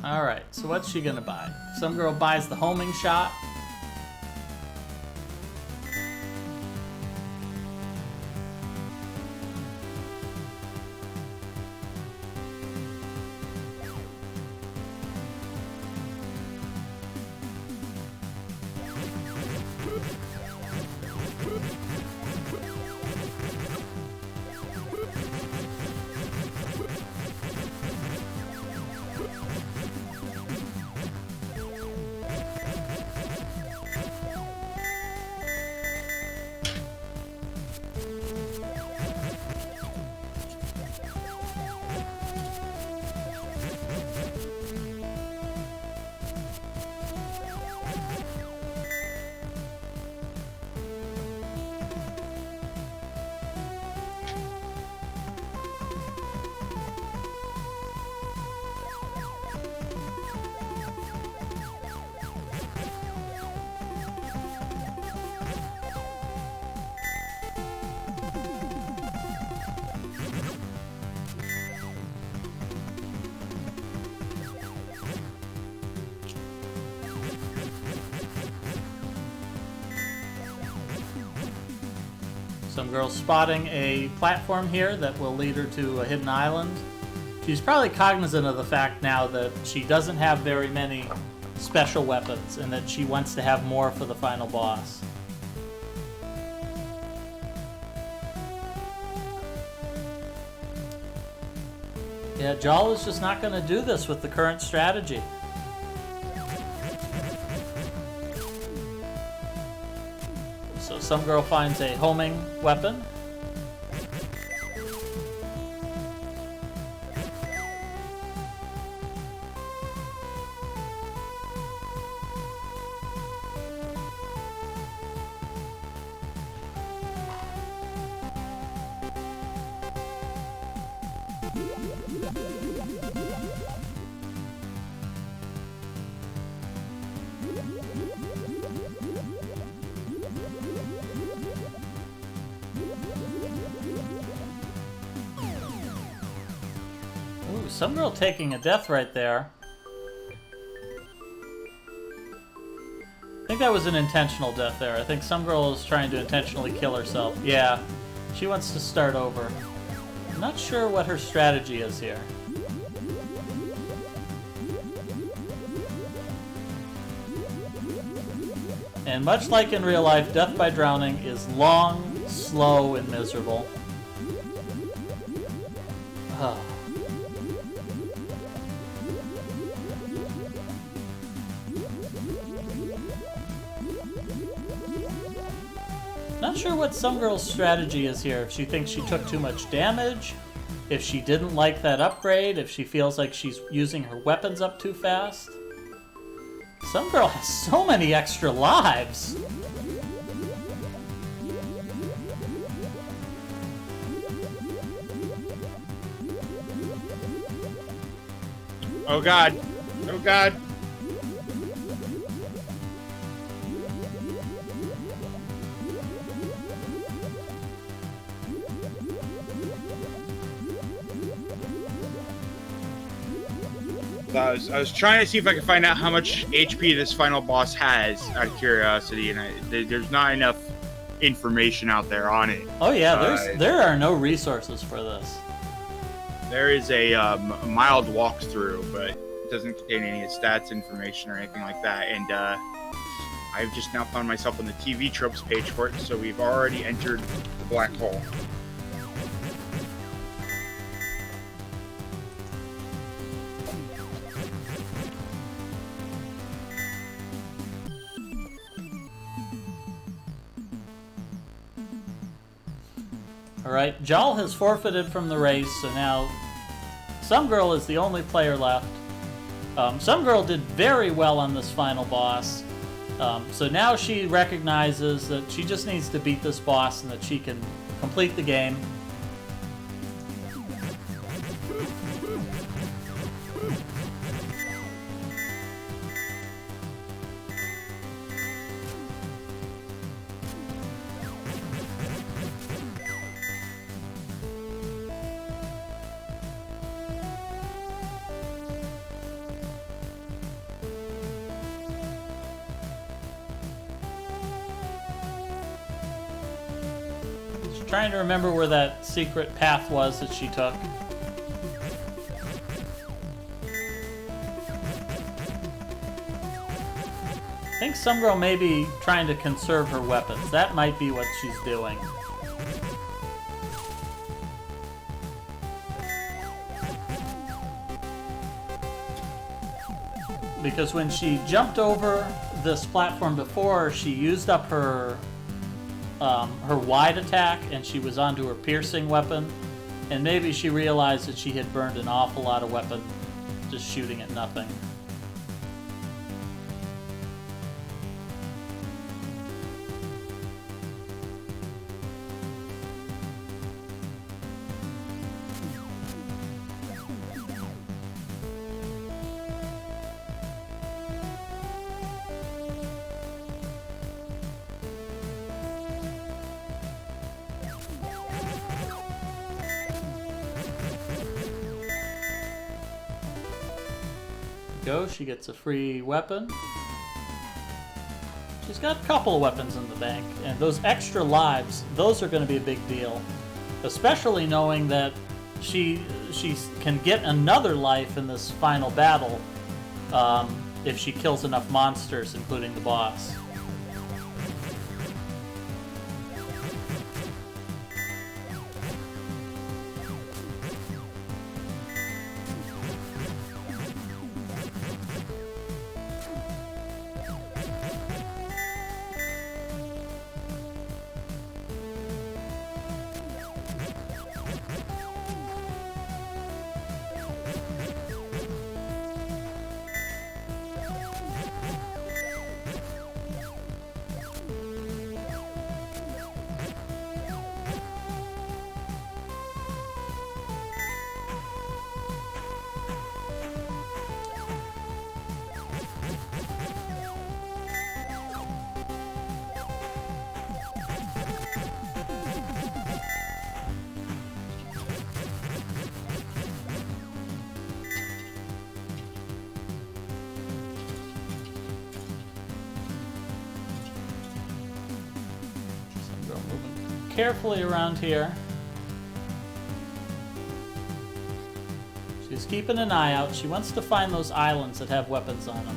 Alright, so what's she gonna buy? Some girl buys the homing shot. Some girl's spotting a platform here that will lead her to a hidden island. She's probably cognizant of the fact now that she doesn't have very many special weapons and that she wants to have more for the final boss. Yeah, Jal is just not going to do this with the current strategy. So some girl finds a homing weapon. Ooh, some girl taking a death right there. I think that was an intentional death there. I think some girl is trying to intentionally kill herself. Yeah, she wants to start over. I'm not sure what her strategy is here. And much like in real life, death by drowning is long, slow, and miserable. Oh. Not sure what some girl's strategy is here. If she thinks she took too much damage, if she didn't like that upgrade, if she feels like she's using her weapons up too fast. Some girl has so many extra lives. Oh god. Oh god. I was trying to see if I could find out how much HP this final boss has, out of curiosity, and there's not enough information out there on it. Oh yeah, there are no resources for this. There is a mild walkthrough, but it doesn't contain any stats information or anything like that. And I've just now found myself on the TV tropes page for it, so we've already entered the black hole. Alright, Jal has forfeited from the race, so now Some Girl is the only player left. Some Girl did very well on this final boss. So now she recognizes that she just needs to beat this boss and that she can complete the game. Trying to remember where that secret path was that she took. I think Some Girl may be trying to conserve her weapons. That might be what she's doing. Because when she jumped over this platform before, she used up her wide attack, and she was onto her piercing weapon, and maybe she realized that she had burned an awful lot of weapon just shooting at nothing. Go, she gets a free weapon. She's got a couple of weapons in the bank, and those extra lives, those are going to be a big deal. Especially knowing that she can get another life in this final battle if she kills enough monsters, including the boss. Carefully around here. She's keeping an eye out. She wants to find those islands that have weapons on them.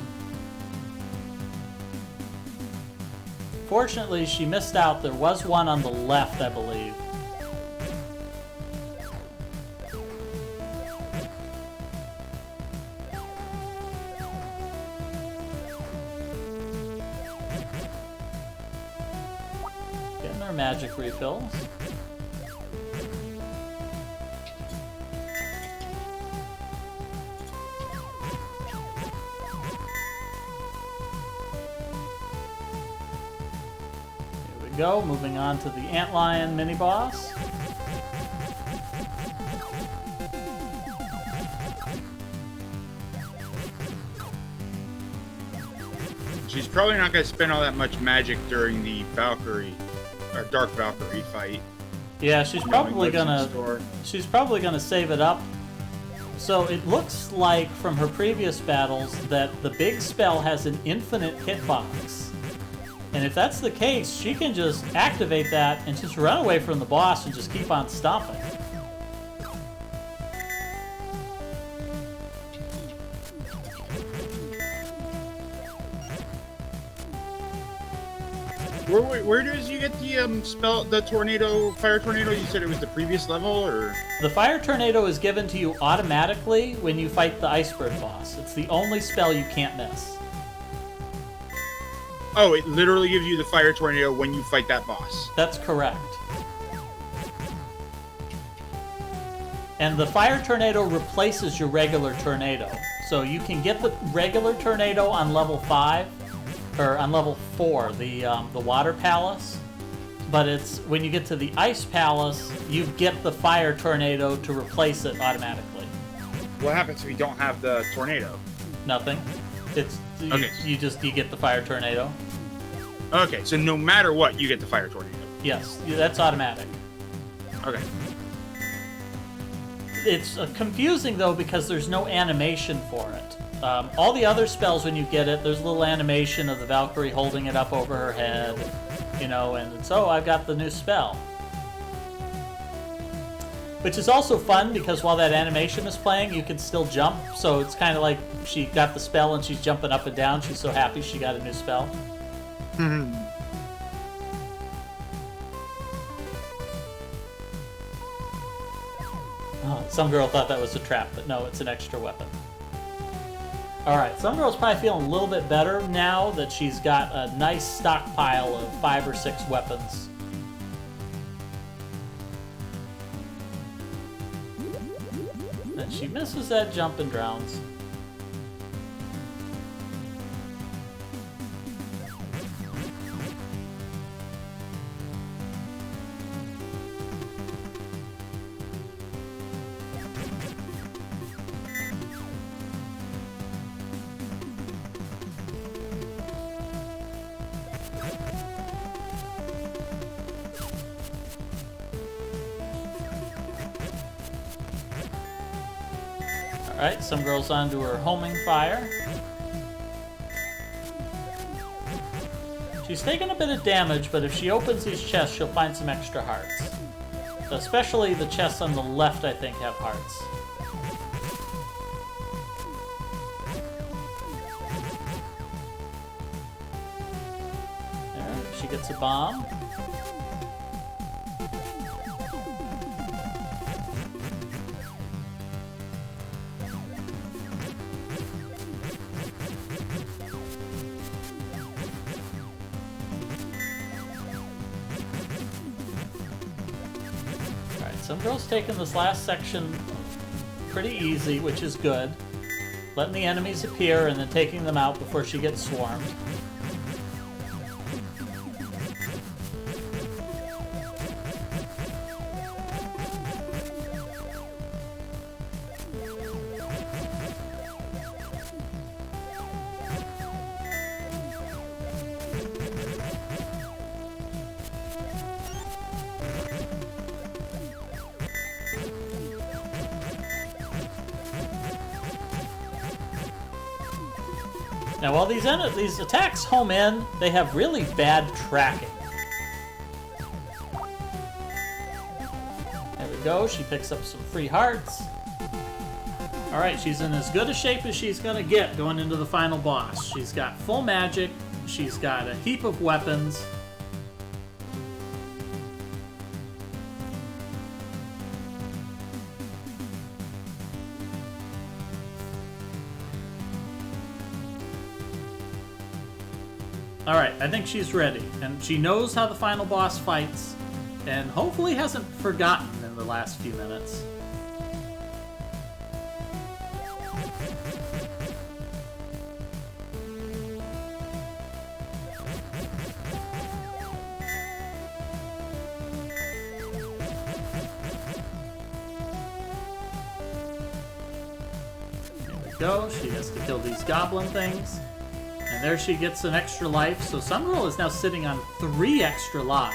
Fortunately, she missed out. There was one on the left, I believe. Magic refills. Here we go, moving on to the Antlion mini-boss. She's probably not going to spend all that much magic during the Valkyrie. Dark Valkyrie fight. Yeah, she's probably gonna save it up. So it looks like from her previous battles that the big spell has an infinite hitbox. And if that's the case, she can just activate that and just run away from the boss and just keep on stomping. Where does you get the spell, the tornado, fire tornado? You said it was the previous level, or? The fire tornado is given to you automatically when you fight the iceberg boss. It's the only spell you can't miss. Oh, it literally gives you the fire tornado when you fight that boss. That's correct. And the fire tornado replaces your regular tornado. So you can get the regular tornado on level 5. Or on level 4, the water palace, but it's when you get to the ice palace, you get the fire tornado to replace it automatically. What happens if you don't have the tornado? Nothing. It's okay. You get the fire tornado. Okay, so no matter what, you get the fire tornado. Yes, that's automatic. Okay. It's confusing though because there's no animation for it. All the other spells, when you get it, there's a little animation of the Valkyrie holding it up over her head, you know, and it's, oh, I've got the new spell. Which is also fun because while that animation is playing, you can still jump, so it's kind of like she got the spell and she's jumping up and down. She's so happy she got a new spell. Oh, some girl thought that was a trap, but no, it's an extra weapon. Alright, some girl's probably feeling a little bit better now that she's got a nice stockpile of 5 or 6 weapons. And she misses that jump and drowns. Alright, some girl's onto her homing fire. She's taking a bit of damage, but if she opens these chests, she'll find some extra hearts. Especially the chests on the left, I think, have hearts. There, she gets a bomb. Some girl's taking this last section pretty easy, which is good. Letting the enemies appear and then taking them out before she gets swarmed. Now, while these attacks home in, they have really bad tracking. There we go. She picks up some free hearts. All right, she's in as good a shape as she's going to get going into the final boss. She's got full magic. She's got a heap of weapons. Alright, I think she's ready, and she knows how the final boss fights, and hopefully hasn't forgotten in the last few minutes. There we go, she has to kill these goblin things. And there she gets an extra life, so some girl is now sitting on 3 extra lives.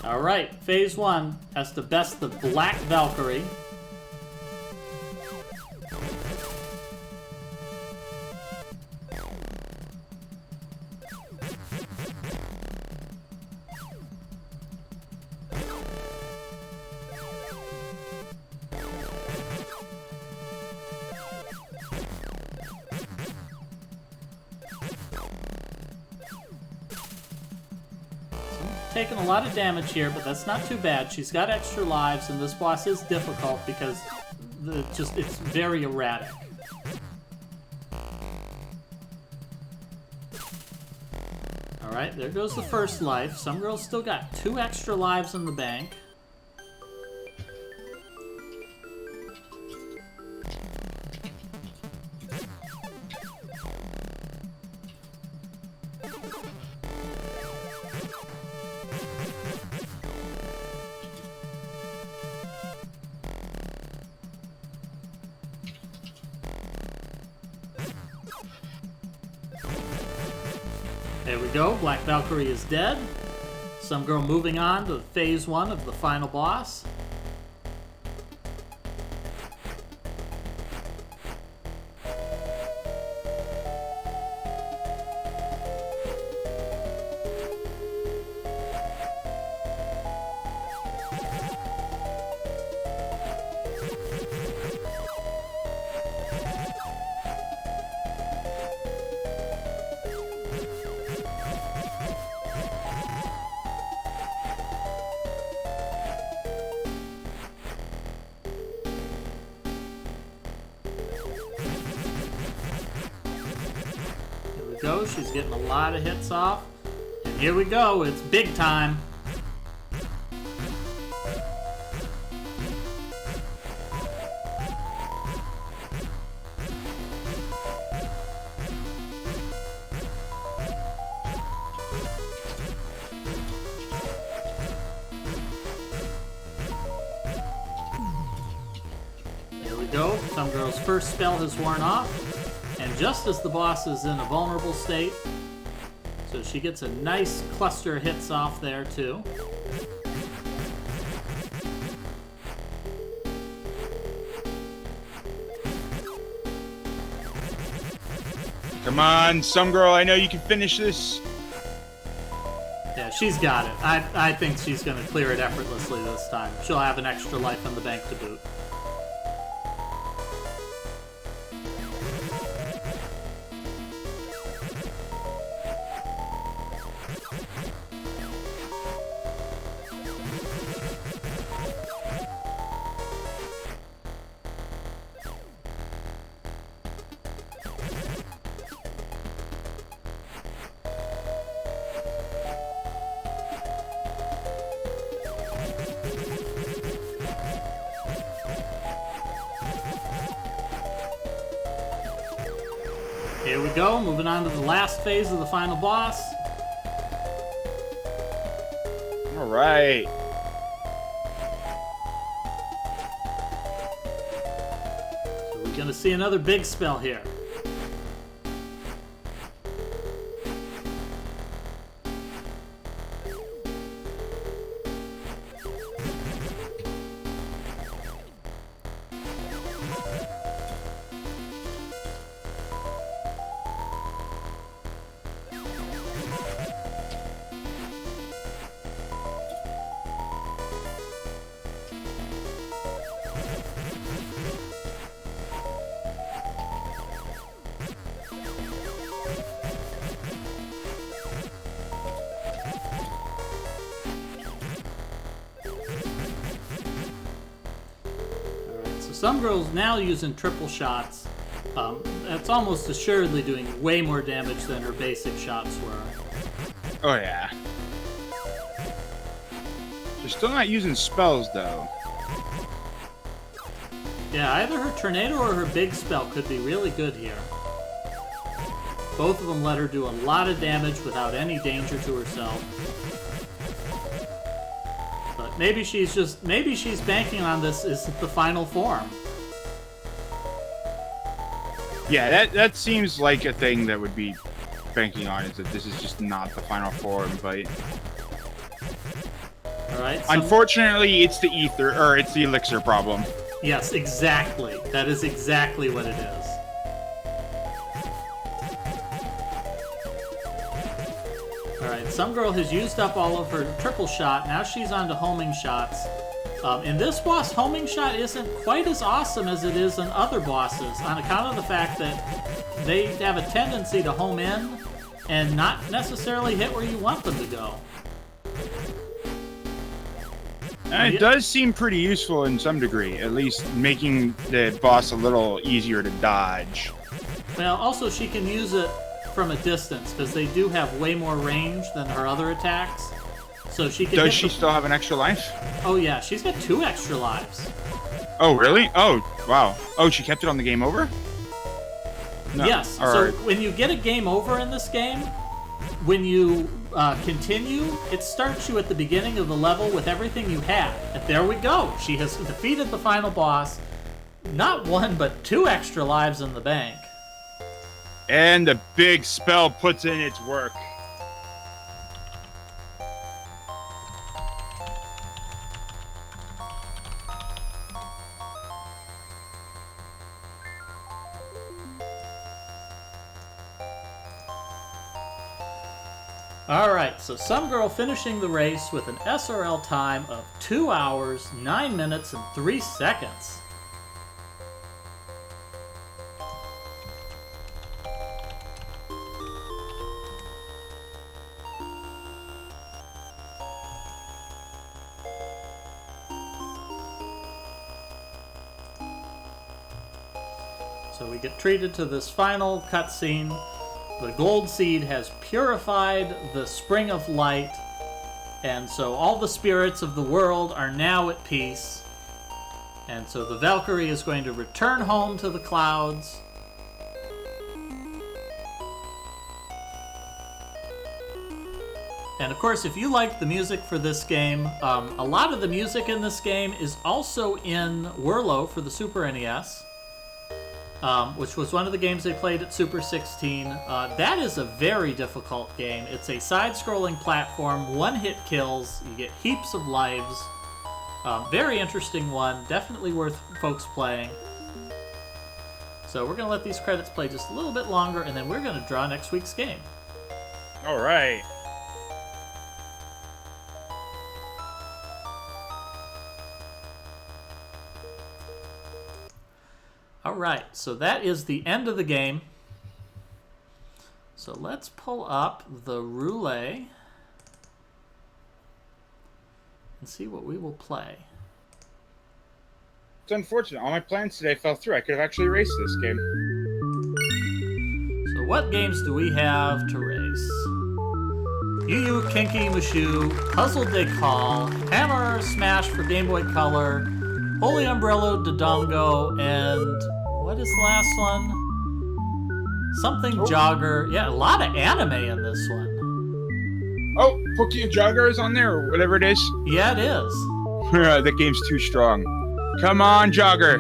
Alright, phase 1 has to best the Black Valkyrie. Taking a lot of damage here, but that's not too bad. She's got extra lives, and this boss is difficult because it's very erratic. Alright, there goes the first life. Some girl's still got 2 extra lives in the bank. There we go, Black Valkyrie is dead. Some girl moving on to phase 1 of the final boss. Go. She's getting a lot of hits off. And here we go. It's big time. There we go. Some girl's first spell has worn off. And just as the boss is in a vulnerable state, so she gets a nice cluster of hits off there too. Come on, some girl, I know you can finish this. Yeah, she's got it. I think she's going to clear it effortlessly this time. She'll have an extra life in the bank to boot. Here we go, moving on to the last phase of the final boss. All right. So we're gonna see another big spell here. Some girls now using triple shots. That's almost assuredly doing way more damage than her basic shots were. Oh, yeah. She's still not using spells, though. Yeah, either her tornado or her big spell could be really good here. Both of them let her do a lot of damage without any danger to herself. But maybe she's banking on this is the final form. Yeah, that seems like a thing that would be banking on, is that this is just not the final form, but... Alright. Unfortunately, it's the ether, or it's the elixir problem. Yes, exactly. That is exactly what it is. Alright, some girl has used up all of her triple shot. Now she's on to homing shots. In this boss, homing shot isn't quite as awesome as it is in other bosses, on account of the fact that they have a tendency to home in and not necessarily hit where you want them to go. And it does seem pretty useful in some degree, at least making the boss a little easier to dodge. Well, also she can use it from a distance, because they do have way more range than her other attacks. So she can. Does she still have an extra life? Oh yeah, she's got 2 extra lives. Oh really? Oh wow. Oh, she kept it on the game over? No. Yes. So when you get a game over in this game, when you continue, it starts you at the beginning of the level with everything you had. And there we go. She has defeated the final boss. Not 1, but 2 extra lives in the bank. And the big spell puts in its work. Alright, so some girl finishing the race with an SRL time of 2 hours, 9 minutes, and 3 seconds. So we get treated to this final cutscene. The gold seed has purified the spring of light, and so all the spirits of the world are now at peace. And so the Valkyrie is going to return home to the clouds. And of course, if you like the music for this game, a lot of the music in this game is also in Whirlo for the Super NES. Which was one of the games they played at Super 16. That is a very difficult game. It's a side-scrolling platform, one-hit kills, you get heaps of lives. Very interesting one, definitely worth folks playing. So we're going to let these credits play just a little bit longer, and then we're going to draw next week's game. All right. All right, so that is the end of the game. So let's pull up the roulette and see what we will play. It's unfortunate. All my plans today fell through. I could have actually raced this game. So what games do we have to race? Yu Yu Kinky Mushu, Puzzle Decall, Hammer Smash for Game Boy Color, Holy Umbrella Dodongo, and what is the last one? Something Jogger. Yeah, a lot of anime in this one. Oh, Pokey and Jogger is on there, or whatever it is. Yeah, it is. That game's too strong. Come on, Jogger.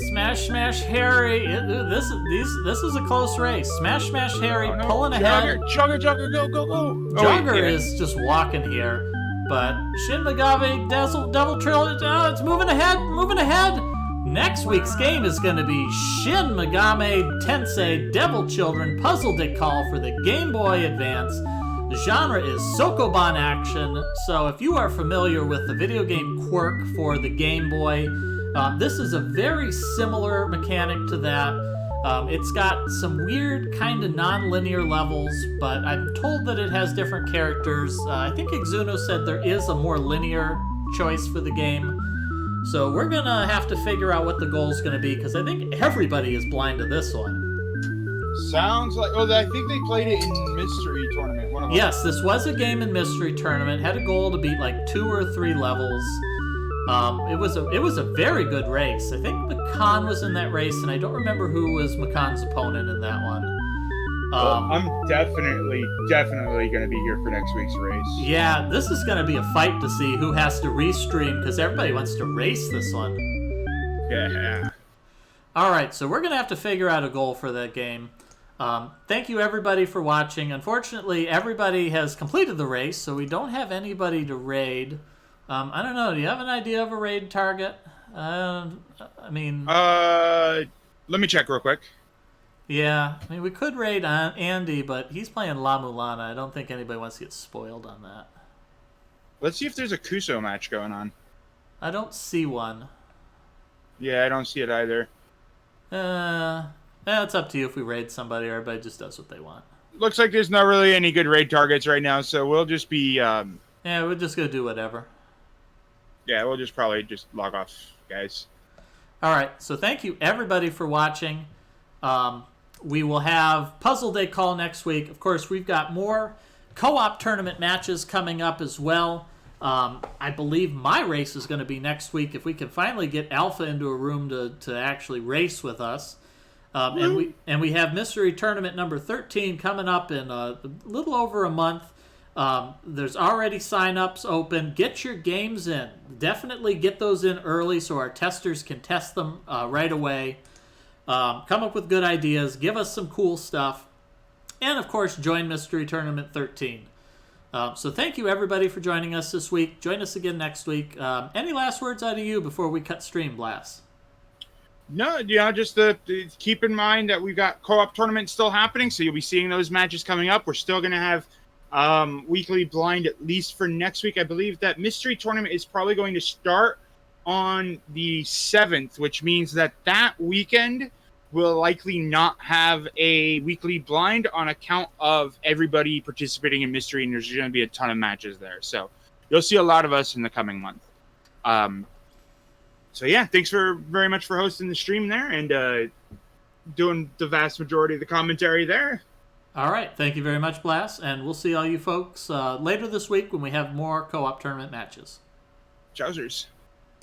Smash Smash Harry. This is a close race. Smash Smash Harry pulling ahead. Jogger, go. Jogger is just walking here. But Shin Megami Devil Trilogy, it's moving ahead. Next week's game is going to be Shin Megami Tensei Devil Children Puzzle Decall for the Game Boy Advance. The genre is Sokoban action, so if you are familiar with the video game Quirk for the Game Boy, this is a very similar mechanic to that. It's got some weird kind of non-linear levels, but I'm told that it has different characters. I think Exuno said there is a more linear choice for the game. So we're going to have to figure out what the goal is going to be, because I think everybody is blind to this one. Sounds like... Oh, I think they played it in Mystery Tournament. Yes, this was a game in Mystery Tournament. Had a goal to beat like 2 or 3 levels. It was a very good race. I think Makan was in that race, and I don't remember who was Makan's opponent in that one. I'm definitely going to be here for next week's race. Yeah, this is going to be a fight to see who has to restream, because everybody wants to race this one. Yeah. All right, so we're going to have to figure out a goal for that game. Thank you, everybody, for watching. Unfortunately, everybody has completed the race, so we don't have anybody to raid. I don't know. Do you have an idea of a raid target? Let me check real quick. Yeah, I mean, we could raid Andy, but he's playing La Mulana. I don't think anybody wants to get spoiled on that. Let's see if there's a Kuso match going on. I don't see one. Yeah, I don't see it either. It's up to you if we raid somebody, or everybody just does what they want. Looks like there's not really any good raid targets right now, so we'll just be... Yeah, we're just going to do whatever. Yeah, we'll just probably just log off, guys. All right, so thank you, everybody, for watching. We will have Puzzle Day Call next week. Of course, we've got more co-op tournament matches coming up as well. I believe my race is going to be next week if we can finally get Alpha into a room to actually race with us. And we have Mystery Tournament number 13 coming up in a little over a month. There's already sign-ups open. Get your games in. Definitely get those in early so our testers can test them right away. Come up with good ideas. Give us some cool stuff. And, of course, join Mystery Tournament 13. So thank you, everybody, for joining us this week. Join us again next week. Any last words out of you before we cut stream, Blast? No, just to keep in mind that we've got co-op tournaments still happening, so you'll be seeing those matches coming up. We're still going to have weekly blind at least for next week. I believe that Mystery Tournament is probably going to start on the 7th, which means that weekend will likely not have a weekly blind on account of everybody participating in Mystery, and there's going to be a ton of matches there. So you'll see a lot of us in the coming month. So yeah, thanks very much for hosting the stream there and doing the vast majority of the commentary there. All right. Thank you very much, Blast. And we'll see all you folks later this week when we have more co-op tournament matches. Chowsers.